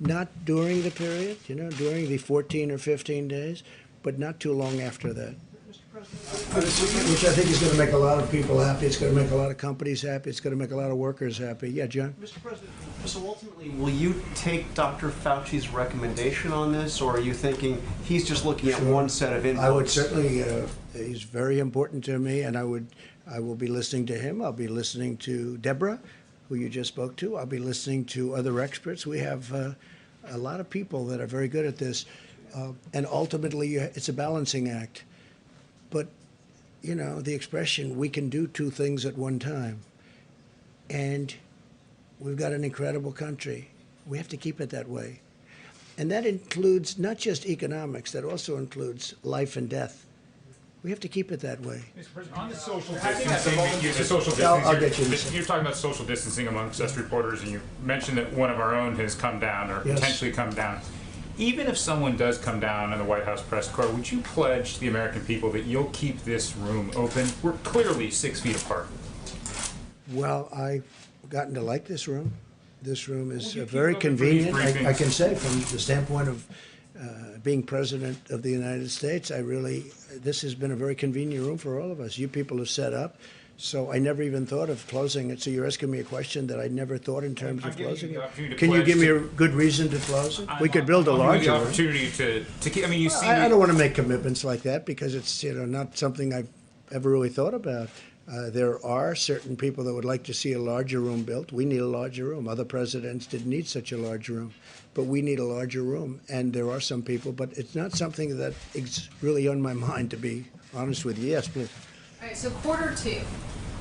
not during the period, during the 14 or 15 days, but not too long after that. Which I think is going to make a lot of people happy. It's going to make a lot of companies happy. It's going to make a lot of workers happy. Yeah, John? Mr. President, so ultimately, will you take Dr. Fauci's recommendation on this, or are you thinking he's just looking at one set of inputs? I would certainly, he's very important to me, and I will be listening to him. I'll be listening to Deborah, who you just spoke to. I'll be listening to other experts. We have a lot of people that are very good at this, and ultimately, it's a balancing act. But, the expression, we can do two things at one time. And we've got an incredible country. We have to keep it that way. And that includes not just economics, that also includes life and death. We have to keep it that way. Mr. President, on the social distancing, I'll get you in a second. You're talking about social distancing amongst us reporters, and you mentioned that one of our own has come down, or potentially come down. Even if someone does come down in the White House press corps, would you pledge to the American people that you'll keep this room open? We're clearly 6 feet apart. Well, I've gotten to like this room. This room is very convenient. I can say, from the standpoint of being President of the United States, this has been a very convenient room for all of us. You people have set up, so I never even thought of closing it. So you're asking me a question that I never thought in terms of closing it. Can you give me a good reason to close it? We could build a larger room. Opportunity to keep, I mean, you see. I don't want to make commitments like that because it's not something I've ever really thought about. There are certain people that would like to see a larger room built. We need a larger room. Other presidents didn't need such a large room, but we need a larger room. And there are some people, but it's not something that is really on my mind, to be honest with you. Yes, please. All right, so Q2,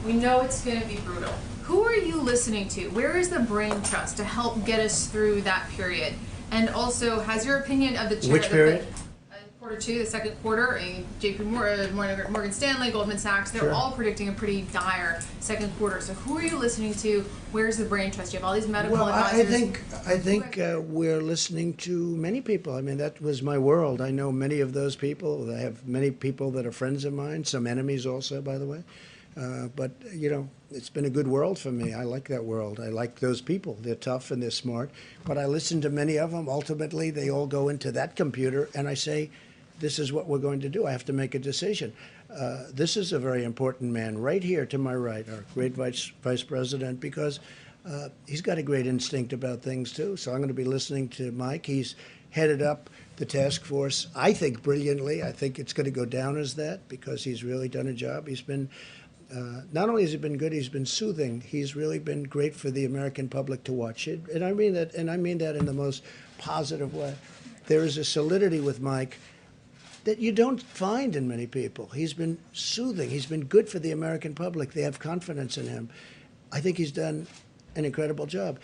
we know it's going to be brutal. Who are you listening to? Where is the brain trust to help get us through that period? And also, has your opinion of the chair? Which period? Q2, the second quarter, JP Morgan Stanley, Goldman Sachs, they're all predicting a pretty dire second quarter. So who are you listening to? Where's the brain trust? You have all these medical advisors. I think we're listening to many people. I mean, that was my world. I know many of those people. I have many people that are friends of mine, some enemies also, by the way. But, it's been a good world for me. I like that world. I like those people. They're tough and they're smart. But I listen to many of them. Ultimately, they all go into that computer, and I say, this is what we're going to do. I have to make a decision. This is a very important man right here to my right, our great vice president, because he's got a great instinct about things, too. So I'm going to be listening to Mike. He's headed up the task force, I think, brilliantly. I think it's going to go down as that because he's really done a job. He's been, not only has he been good, he's been soothing. He's really been great for the American public to watch it. And I mean that in the most positive way. There is a solidity with Mike that you don't find in many people. He's been soothing. He's been good for the American public. They have confidence in him. I think he's done an incredible job.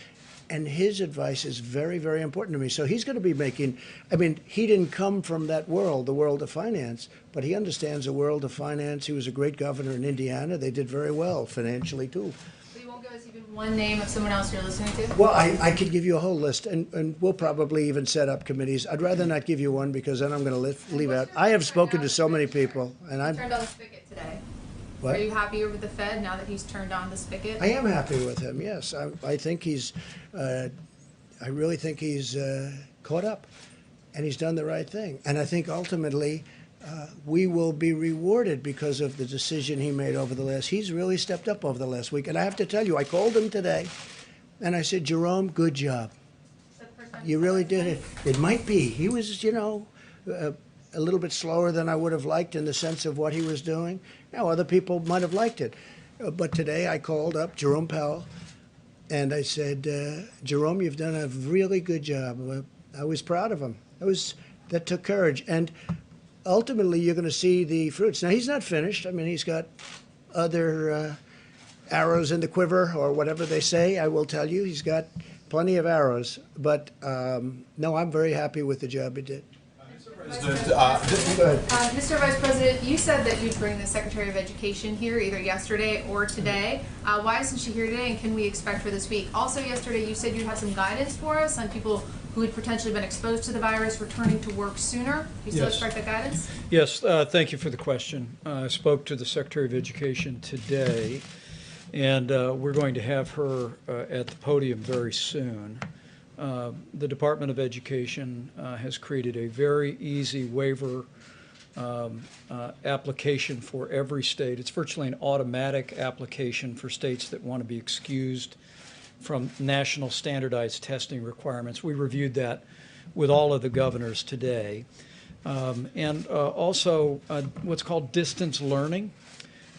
And his advice is very, very important to me. So he's going to be he didn't come from that world, the world of finance, but he understands the world of finance. He was a great governor in Indiana. They did very well financially, too. You won't give us even one name of someone else you're listening to? Well, I could give you a whole list, and we'll probably even set up committees. I'd rather not give you one because then I'm going to leave out. I have spoken to so many people, and I've turned on the spigot today. What? Are you happier with the Fed now that he's turned on the spigot? I am happy with him. Yes, I think he's. I really think he's caught up, and he's done the right thing. And I think ultimately, we will be rewarded because of the decision he made over the last. He's really stepped up over the last week, and I have to tell you, I called him today, and I said, Jerome, good job. You really did it. It might be. He was, a little bit slower than I would have liked in the sense of what he was doing. Now, other people might have liked it. But today I called up Jerome Powell, and I said, Jerome, you've done a really good job. I was proud of him. That took courage. And ultimately, you're going to see the fruits. Now, he's not finished. I mean, he's got other arrows in the quiver, or whatever they say. I will tell you, he's got plenty of arrows. But, no, I'm very happy with the job he did. Mr. Vice President, you said that you'd bring the Secretary of Education here either yesterday or today. Why isn't she here today, and can we expect her this week? Also yesterday, you said you had some guidance for us on people who had potentially been exposed to the virus returning to work sooner. Do you still expect that guidance? Yes, thank you for the question. I spoke to the Secretary of Education today, and we're going to have her at the podium very soon. The Department of Education has created a very easy waiver application for every state. It's virtually an automatic application for states that want to be excused from national standardized testing requirements. We reviewed that with all of the governors today. And also what's called distance learning,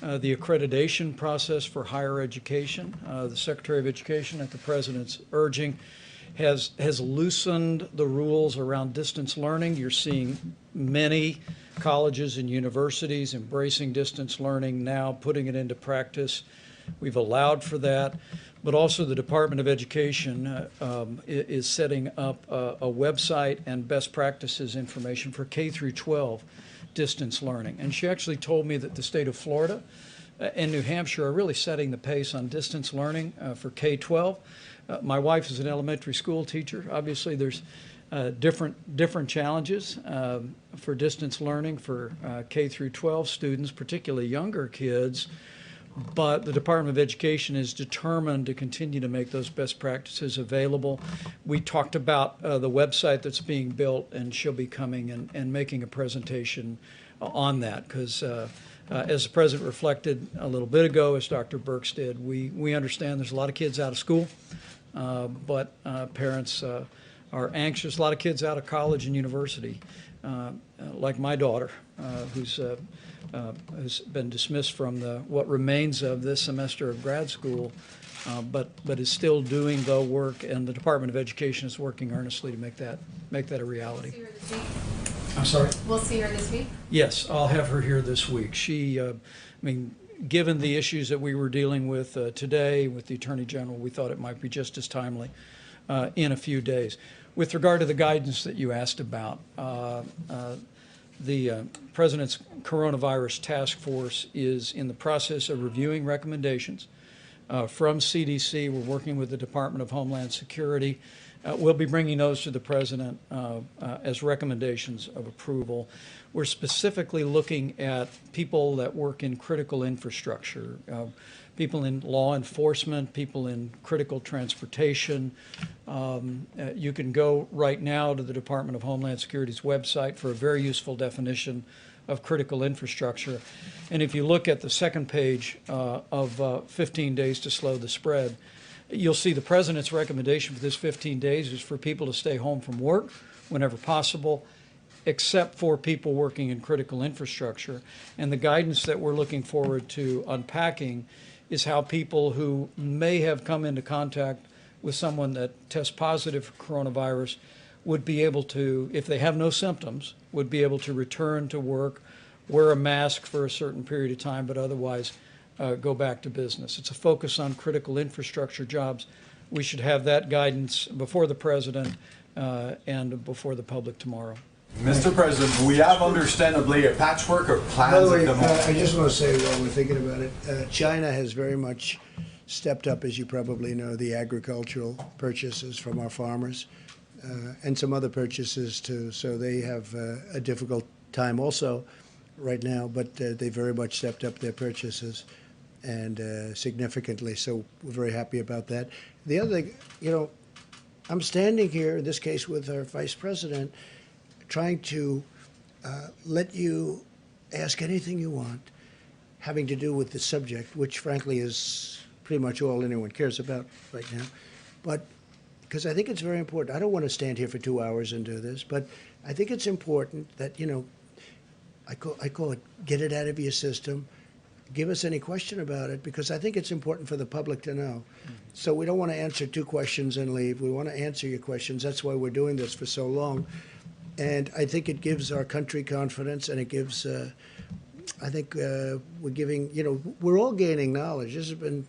the accreditation process for higher education. The Secretary of Education, at the President's urging, has loosened the rules around distance learning. You're seeing many colleges and universities embracing distance learning now, putting it into practice. We've allowed for that. But also the Department of Education is setting up a website and best practices information for K through 12 distance learning. And she actually told me that the state of Florida and New Hampshire are really setting the pace on distance learning for K-12. My wife is an elementary school teacher. Obviously, there's different challenges for distance learning for K through 12 students, particularly younger kids but the Department of Education is determined to continue to make those best practices available. We talked about the website that's being built, and she'll be coming and making a presentation on that, because as the President reflected a little bit ago, as Dr. Burks did, we understand there's a lot of kids out of school, but parents are anxious. A lot of kids out of college and university, like my daughter, who's been dismissed from what remains of this semester of grad school, but is still doing the work, and the Department of Education is working earnestly to make that a reality. See her this week? I'm sorry? We'll see her this week? Yes, I'll have her here this week. She, given the issues that we were dealing with today with the Attorney General, we thought it might be just as timely in a few days. With regard to the guidance that you asked about, the President's Coronavirus Task Force is in the process of reviewing recommendations from CDC. We're working with the Department of Homeland Security. We'll be bringing those to the President as recommendations of approval. We're specifically looking at people that work in critical infrastructure, people in law enforcement, people in critical transportation. You can go right now to the Department of Homeland Security's website for a very useful definition of critical infrastructure. And if you look at the second page of 15 days to slow the spread, you'll see the President's recommendation for this 15 days is for people to stay home from work whenever possible, except for people working in critical infrastructure. And the guidance that we're looking forward to unpacking is how people who may have come into contact with someone that tests positive for coronavirus would be able to, if they have no symptoms, would be able to return to work, wear a mask for a certain period of time, but otherwise go back to business. It's a focus on critical infrastructure jobs. We should have that guidance before the President and before the public tomorrow. Mr. President, we have understandably a patchwork of plans By the way, at the moment. I just want to say while we're thinking about it, China has very much stepped up, as you probably know, the agricultural purchases from our farmers and some other purchases too. So they have a difficult time also right now, but they very much stepped up their purchases and significantly. So we're very happy about that. The other thing, I'm standing here in this case with our Vice President, trying to let you ask anything you want having to do with the subject, which frankly is pretty much all anyone cares about right now. But because I think it's very important. I don't want to stand here for 2 hours and do this, but I think it's important that, I call it get it out of your system. Give us any question about it, because I think it's important for the public to know. So we don't want to answer 2 questions and leave. We want to answer your questions. That's why we're doing this for so long. And I think it gives our country confidence, and it gives, I think we're giving, we're all gaining knowledge. This has been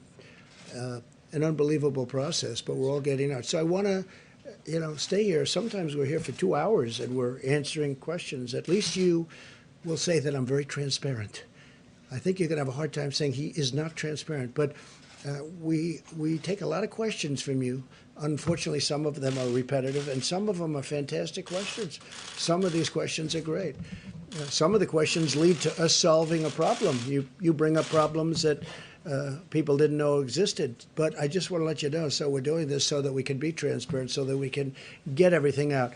an unbelievable process, but we're all getting knowledge. So I want to, stay here. Sometimes we're here for 2 hours and we're answering questions. At least you will say that I'm very transparent. I think you're going to have a hard time saying he is not transparent, but we take a lot of questions from you. Unfortunately, some of them are repetitive, and some of them are fantastic questions. Some of these questions are great. Some of the questions lead to us solving a problem. You bring up problems that people didn't know existed, but I just want to let you know. So we're doing this so that we can be transparent, so that we can get everything out.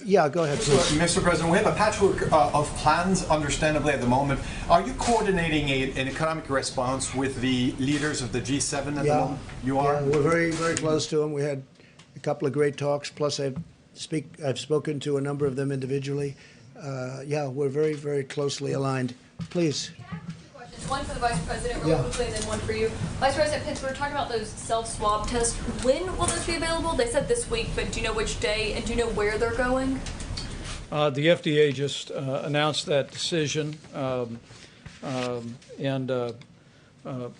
Yeah, go ahead, please. Mr. President, we have a patchwork of plans, understandably, at the moment. Are you coordinating an economic response with the leaders of the G7 at the moment? You are? Yeah, we're very, very close to them. We had a couple of great talks, plus I've spoken to a number of them individually. Yeah, we're very, very closely aligned. Please. One for the Vice President really quickly, and then one for you. Vice President Pence, we were talking about those self-swab tests. When will those be available? They said this week, but do you know which day, and do you know where they're going? The FDA just announced that decision, and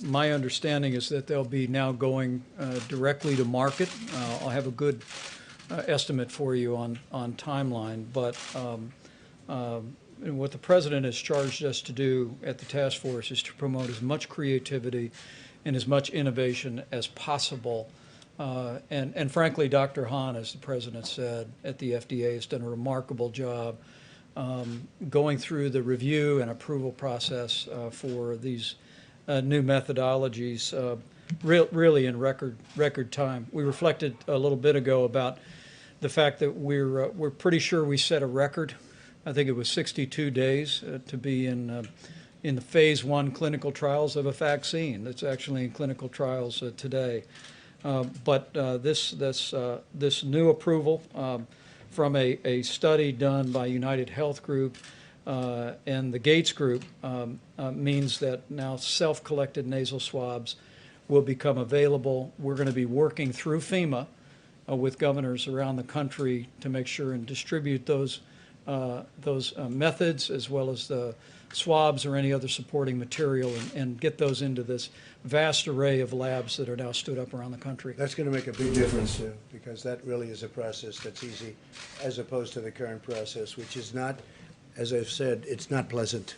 my understanding is that they'll be now going directly to market. I'll have a good estimate for you on timeline, but and what the President has charged us to do at the task force is to promote as much creativity and as much innovation as possible. And frankly, Dr. Hahn, as the President said, at the FDA has done a remarkable job going through the review and approval process for these new methodologies really in record time. We reflected a little bit ago about the fact that we're pretty sure we set a record. I think it was 62 days to be in the phase 1 clinical trials of a vaccine that's actually in clinical trials today. But this new approval from a study done by United Health Group and the Gates Group means that now self-collected nasal swabs will become available. We're going to be working through FEMA with governors around the country to make sure and distribute those methods as well as the swabs or any other supporting material and get those into this vast array of labs that are now stood up around the country. That's going to make a big difference too, because that really is a process that's easy as opposed to the current process, which is not, as I've said, it's not pleasant.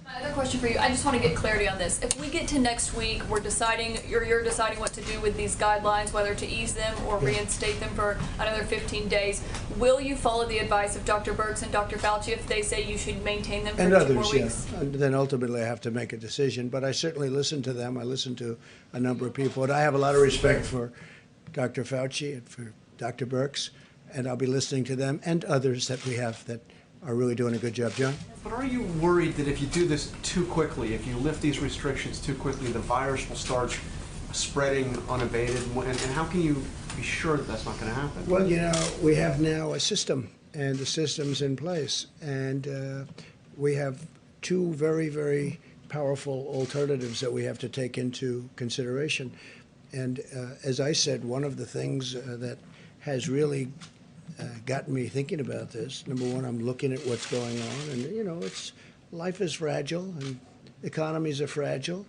My other question for you, I just want to get clarity on this. If we get to next week, we're deciding, you're deciding what to do with these guidelines, whether to ease them or reinstate them for another 15 days, will you follow the advice of Dr. Birx and Dr. Fauci if they say you should maintain them for And 2 others, more weeks? yeah. And then ultimately I have to make a decision, but I certainly listen to them. I listen to a number of people, and I have a lot of respect for Dr. Fauci and for Dr. Birx, and I'll be listening to them and others that we have that are really doing a good job. John? But are you worried that if you do this too quickly, if you lift these restrictions too quickly, the virus will start spreading unabated? And how can you be sure that that's not going to happen? Well, you know, we have now a system, and the system's in place. And we have two very, very powerful alternatives that we have to take into consideration. And as I said, one of the things that has really gotten me thinking about this. Number one, I'm looking at what's going on, and you know, life is fragile, and economies are fragile.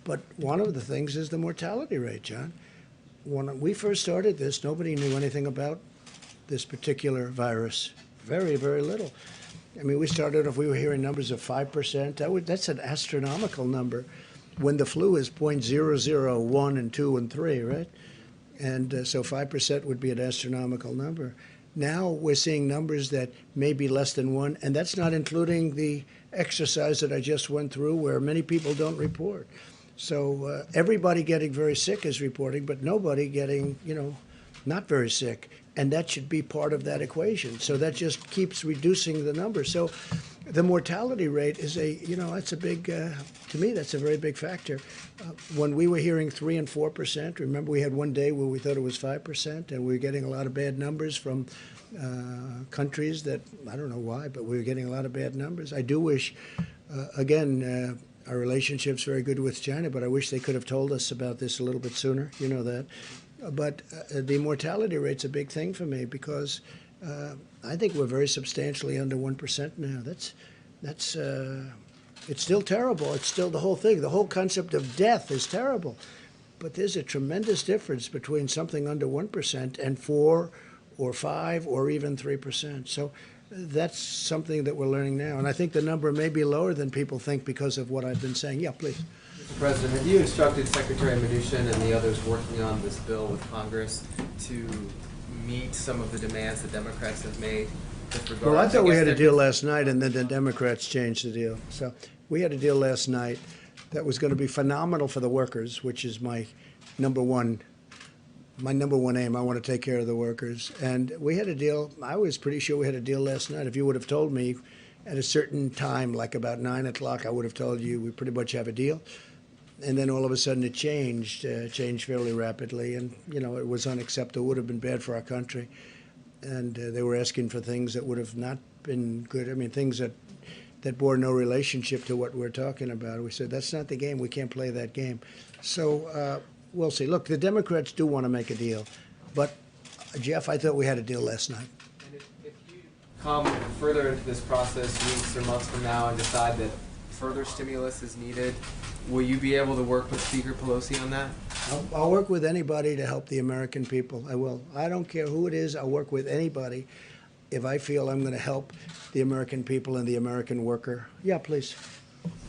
But one of the things is the mortality rate, John. When we first started this, nobody knew anything about this particular virus. Very, very little. I mean, we started off, we were hearing numbers of 5%. That's an astronomical number when the flu is 0.001 and 2 and 3, right? And so 5% would be an astronomical number. Now we're seeing numbers that may be less than 1, and that's not including the exercise that I just went through where many people don't report. So everybody getting very sick is reporting, but nobody getting, you know, not very sick. And that should be part of that equation. So that just keeps reducing the number. So the mortality rate is that's a big, to me, that's a very big factor. When we were hearing 3 and 4%, remember we had one day where we thought it was 5%, and we were getting a lot of bad numbers from countries that, I don't know why, but we were getting a lot of bad numbers. I do wish, again, our relationship's very good with China, but I wish they could have told us about this a little bit sooner, you know that. But the mortality rate's a big thing for me because I think we're very substantially under 1% now. That's it's still terrible. It's still the whole thing. The whole concept of death is terrible. But there's a tremendous difference between something under 1% and 4 or 5 or even 3%. So that's something that we're learning now. And I think the number may be lower than people think because of what I've been saying. Yeah, please. Mr. President, have you instructed Secretary Mnuchin and the others working on this bill with Congress to meet some of the demands the Democrats have made with regard to... Well, I thought we had a deal last night, and then the Democrats changed the deal. So we had a deal last night that was going to be phenomenal for the workers, which is my number one aim. I want to take care of the workers. And we had a deal. I was pretty sure we had a deal last night. If you would have told me at a certain time, like about 9 o'clock, I would have told you we pretty much have a deal. And then all of a sudden it changed fairly rapidly. And, you know, it was unacceptable. It would have been bad for our country. And they were asking for things that would have not been good. I mean, things that bore no relationship to what we're talking about. We said, that's not the game. We can't play that game. So we'll see. Look, the Democrats do want to make a deal. But, Jeff, I thought we had a deal last night. And if you come further into this process weeks or months from now and decide that further stimulus is needed, will you be able to work with Speaker Pelosi on that? I'll work with anybody to help the American people. I will. I don't care who it is. I'll work with anybody if I feel I'm going to help the American people and the American worker. Yeah, please.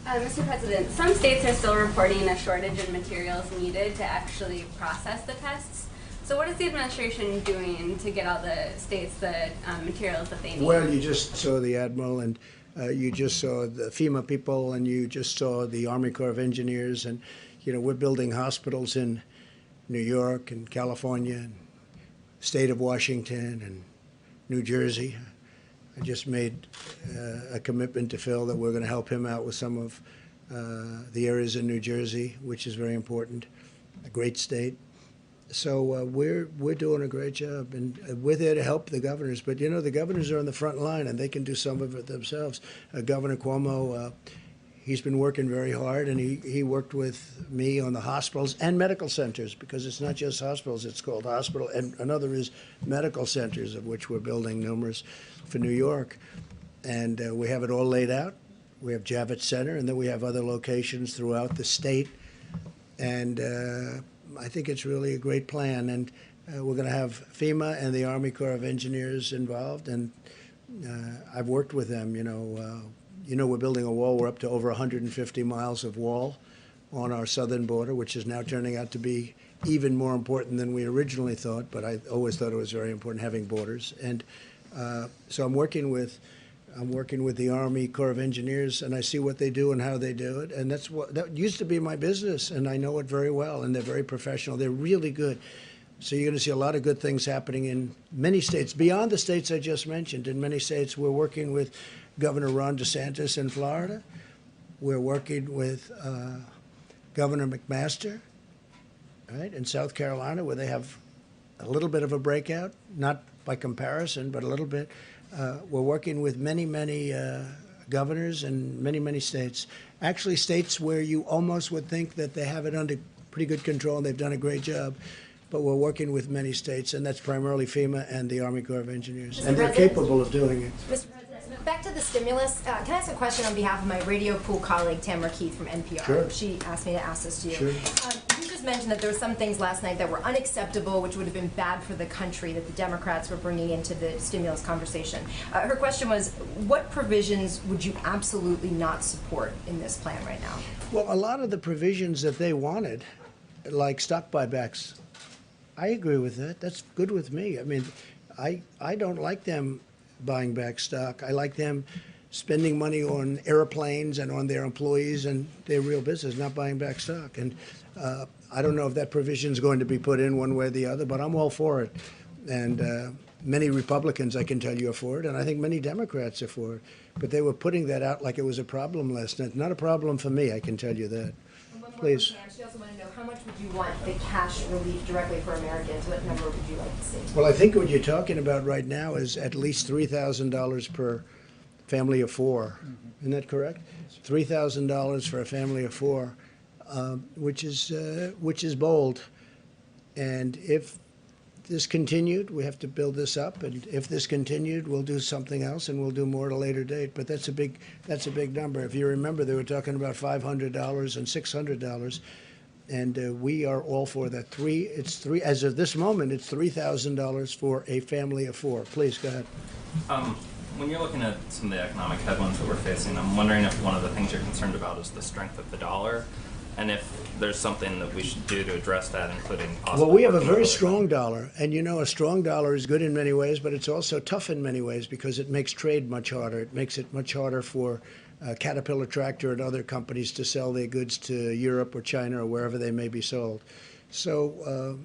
Mr. President, some states are still reporting a shortage in materials needed to actually process the tests. So what is the administration doing to get all the states the materials that they need? Well, you just saw the Admiral, and You just saw the FEMA people, and you just saw the Army Corps of Engineers, and we're building hospitals in New York and California and state of Washington and New Jersey. I just made a commitment to Phil that we're going to help him out with some of the areas in New Jersey, which is very important, a great state. So we're doing a great job, and we're there to help the governors. But the governors are on the front line, and they can do some of it themselves. Governor Cuomo, he's been working very hard, and he worked with me on the hospitals and medical centers, because it's not just hospitals; it's called hospital, and another is medical centers, of which we're building numerous for New York, and we have it all laid out. We have Javits Center, and then we have other locations throughout the state, and I think it's really a great plan, and we're going to have FEMA and the Army Corps of Engineers involved, and I've worked with them. We're building a wall. We're up to over 150 miles of wall on our southern border, which is now turning out to be even more important than we originally thought, but I always thought it was very important having borders. And so I'm working with the Army Corps of Engineers, and I see what they do and how they do it, and that used to be my business, and I know it very well, and they're very professional. They're really good. So you're going to see a lot of good things happening in many states, beyond the states I just mentioned. In many states, we're working with Governor Ron DeSantis in Florida. We're working with Governor McMaster, right, in South Carolina, where they have a little bit of a breakout, not by comparison, but a little bit. We're working with many governors in many states. Actually, states where you almost would think that they have it under pretty good control and they've done a great job. But we're working with many states, and that's primarily FEMA and the Army Corps of Engineers. And they're capable of doing it. Mr. President, back to the stimulus. Can I ask a question on behalf of my radio pool colleague, Tamara Keith from NPR? Sure. She asked me to ask this to you. Sure. You just mentioned that there were some things last night that were unacceptable, which would have been bad for the country, that the Democrats were bringing into the stimulus conversation. Her question was, what provisions would you absolutely not support in this plan right now? Well, a lot of the provisions that they wanted, like stock buybacks, I agree with that. That's good with me. I mean, I don't like them buying back stock. I like them spending money on airplanes and on their employees and their real business, not buying back stock. And I don't know if that provision is going to be put in one way or the other, but I'm all for it. And many Republicans, I can tell you, are for it, and I think many Democrats are for it. But they were putting that out like it was a problem last night. Not a problem for me, I can tell you that. Please. She also wanted to know, how much would you want the cash relief directly for Americans? What number would you like to see? Well, I think what you're talking about right now is at least $3,000 per family of four. Isn't that correct? $3,000 for a family of four, which is bold. And if this continued, we have to build this up. And if this continued, we'll do something else, and we'll do more at a later date. But that's a big number. If you remember, they were talking about $500 and $600, and we are all for that. As of this moment, it's $3,000 for a family of four. Please go ahead. When you're looking at some of the economic headwinds that we're facing, I'm wondering if one of the things you're concerned about is the strength of the dollar, and if there's something that we should do to address that, including possibly. Well, we have a very strong dollar, and a strong dollar is good in many ways, but it's also tough in many ways because it makes trade much harder. It makes it much harder for Caterpillar Tractor and other companies to sell their goods to Europe or China or wherever they may be sold. So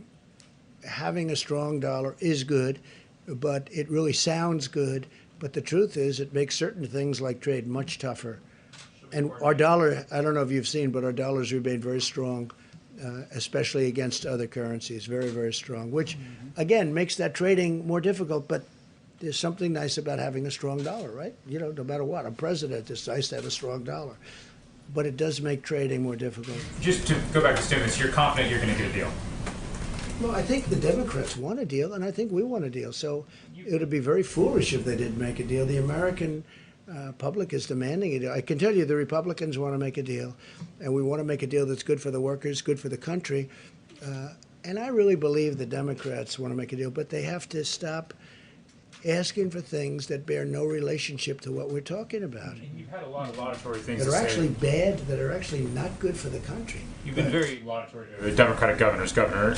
having a strong dollar is good, but it really sounds good. But the truth is it makes certain things like trade much tougher. And our dollar, I don't know if you've seen, but our dollars remain very strong, especially against other currencies, very, very strong, which, again, makes that trading more difficult. But there's something nice about having a strong dollar, right? No matter what. I'm president, it's nice to have a strong dollar. But it does make trading more difficult. Just to go back to stimulus, you're confident you're going to get a deal? Well, I think the Democrats want a deal, and I think we want a deal. So it would be very foolish if they didn't make a deal. The American public is demanding it. I can tell you the Republicans want to make a deal, and we want to make a deal that's good for the workers, good for the country. And I really believe the Democrats want to make a deal, but they have to stop asking for things that bear no relationship to what we're talking about. And you've had a lot of laudatory things That to are say. actually bad, that are actually not good for the country. You've been very laudatory to the Democratic governor.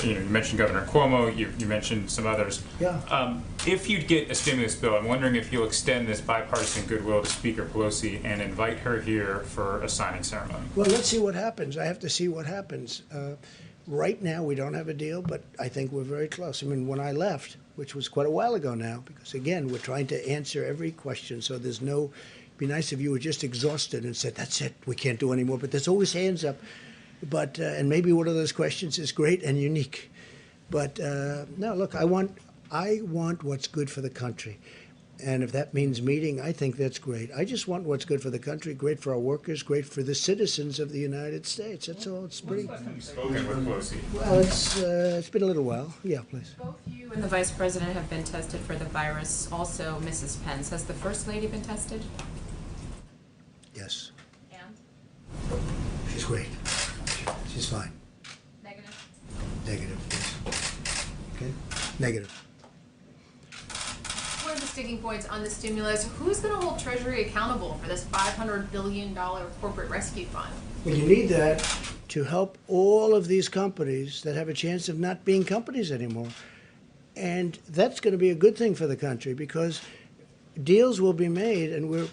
You mentioned Governor Cuomo. You mentioned some others. Yeah. If you'd get a stimulus bill, I'm wondering if you'll extend this bipartisan goodwill to Speaker Pelosi and invite her here for a signing ceremony. Well, let's see what happens. I have to see what happens. Right now, we don't have a deal, but I think we're very close. I mean, when I left, which was quite a while ago now, because again, we're trying to answer every question, so there's no, it'd be nice if you were just exhausted and said, that's it, we can't do any more, but there's always hands up. But, and maybe one of those questions is great and unique. But no, look, I want what's good for the country. And if that means meeting, I think that's great. I just want what's good for the country, great for our workers, great for the citizens of the United States. That's all. It's pretty. When's the last time you've spoken with Pelosi? Well, it's been a little while. Yeah, please. Both you and the Vice President have been tested for the virus. Also, Mrs. Pence. Has the First Lady been tested? Yes. And? She's great. She's fine. Negative? Negative. Yes. Okay. Negative. One of the sticking points on the stimulus, who's going to hold Treasury accountable for this $500 billion corporate rescue fund? Well, you need that to help all of these companies that have a chance of not being companies anymore. And that's going to be a good thing for the country because deals will be made, and we're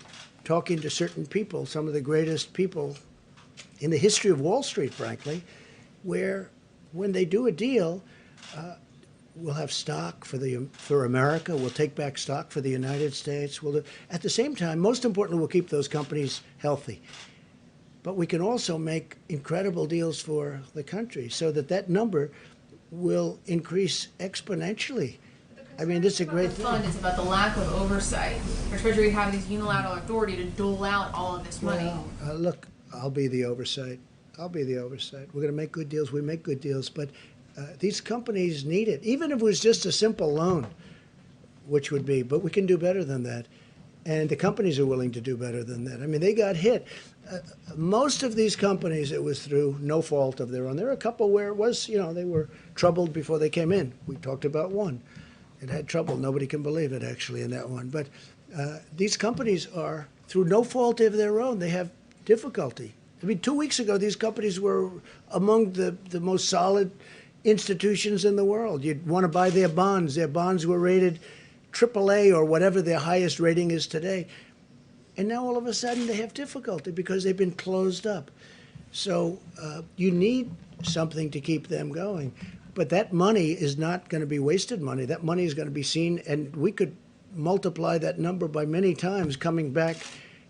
talking to certain people, some of the greatest people in the history of Wall Street, frankly, where when they do a deal, we'll have stock for America. We'll take back stock for the United States. At the same time, most importantly, we'll keep those companies healthy. But we can also make incredible deals for the country so that number will increase exponentially. I mean, this is a great thing. It's about the lack of oversight for Treasury having this unilateral authority to dole out all of this money. Well, look, I'll be the oversight. I'll be the oversight. We're going to make good deals. We make good deals, but these companies need it, even if it was just a simple loan, which would be, but we can do better than that. And the companies are willing to do better than that. I mean, they got hit. Most of these companies, it was through no fault of their own. There are a couple where it was, they were troubled before they came in. We talked about one. It had trouble. Nobody can believe it, actually, in that one. But these companies are, through no fault of their own, they have difficulty. I mean, 2 weeks ago, these companies were among the most solid institutions in the world. You'd want to buy their bonds. Their bonds were rated AAA or whatever their highest rating is today. And now all of a sudden they have difficulty because they've been closed up. So you need something to keep them going. But that money is not going to be wasted money. That money is going to be seen, and we could multiply that number by many times coming back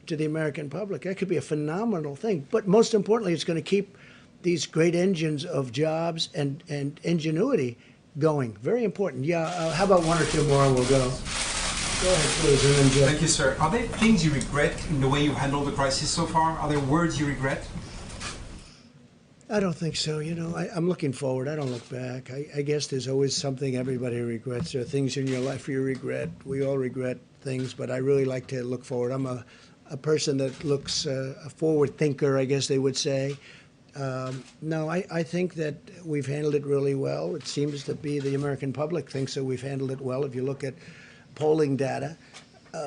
to the American public. That could be a phenomenal thing. But most importantly, it's going to keep these great engines of jobs and ingenuity going. Very important. Yeah, how about one or two more and we'll go. Go ahead, please. And then Jeff. Thank you, sir. Are there things you regret in the way you handled the crisis so far? Are there words you regret? I don't think so. I'm looking forward. I don't look back. I guess there's always something everybody regrets. There are things in your life you regret. We all regret things, but I really like to look forward. I'm a person that looks a forward thinker, I guess they would say. No, I think that we've handled it really well. It seems to be the American public thinks that we've handled it well if you look at polling data.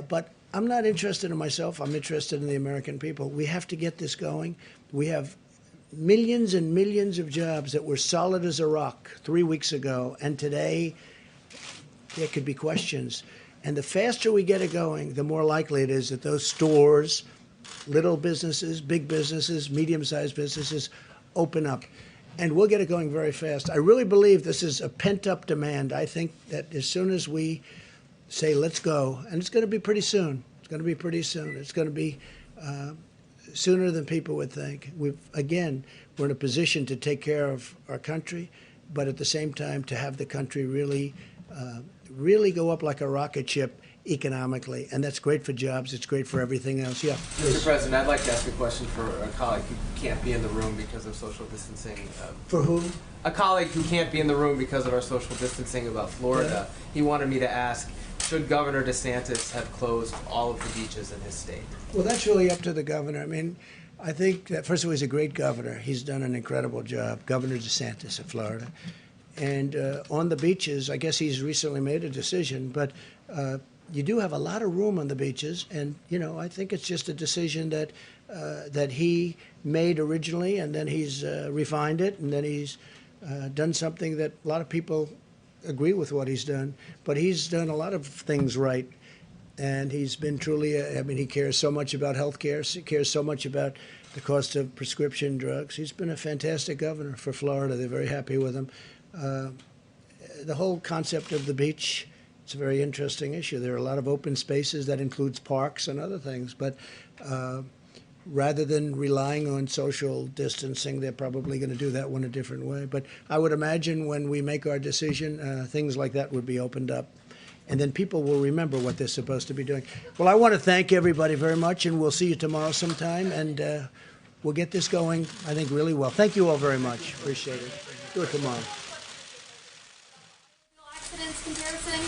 But I'm not interested in myself. I'm interested in the American people. We have to get this going. We have millions and millions of jobs that were solid as a rock 3 weeks ago, and today there could be questions. And the faster we get it going, the more likely it is that those stores, little businesses, big businesses, medium-sized businesses open up. And we'll get it going very fast. I really believe this is a pent-up demand. I think that as soon as we say, let's go, and it's going to be pretty soon. It's going to be pretty soon. It's going to be sooner than people would think. We're in a position to take care of our country, but at the same time to have the country really go up like a rocket ship economically, and that's great for jobs. It's great for everything else. Yeah. Mr. President, I'd like to ask a question for a colleague who can't be in the room because of social distancing. For who? A colleague who can't be in the room because of our social distancing about Florida. Yeah. He wanted me to ask, should Governor DeSantis have closed all of the beaches in his state? Well, that's really up to the governor. I mean, I think that, first of all, he's a great governor. He's done an incredible job, Governor DeSantis of Florida. And on the beaches, I guess he's recently made a decision, but you do have a lot of room on the beaches, and I think it's just a decision that that he made originally, and then he's refined it, and then he's done something that a lot of people agree with what he's done. But he's done a lot of things right, and he's been truly. He cares so much about health care. He cares so much about the cost of prescription drugs. He's been a fantastic governor for Florida. They're very happy with him. The whole concept of the beach, it's a very interesting issue. There are a lot of open spaces that includes parks and other things, but rather than relying on social distancing, they're probably going to do that one a different way. But I would imagine when we make our decision, things like that would be opened up, and then people will remember what they're supposed to be doing. Well, I want to thank everybody very much, and we'll see you tomorrow sometime, and we'll get this going, I think, really well. Thank you all very much. Appreciate it. Do it tomorrow. Accidents comparison.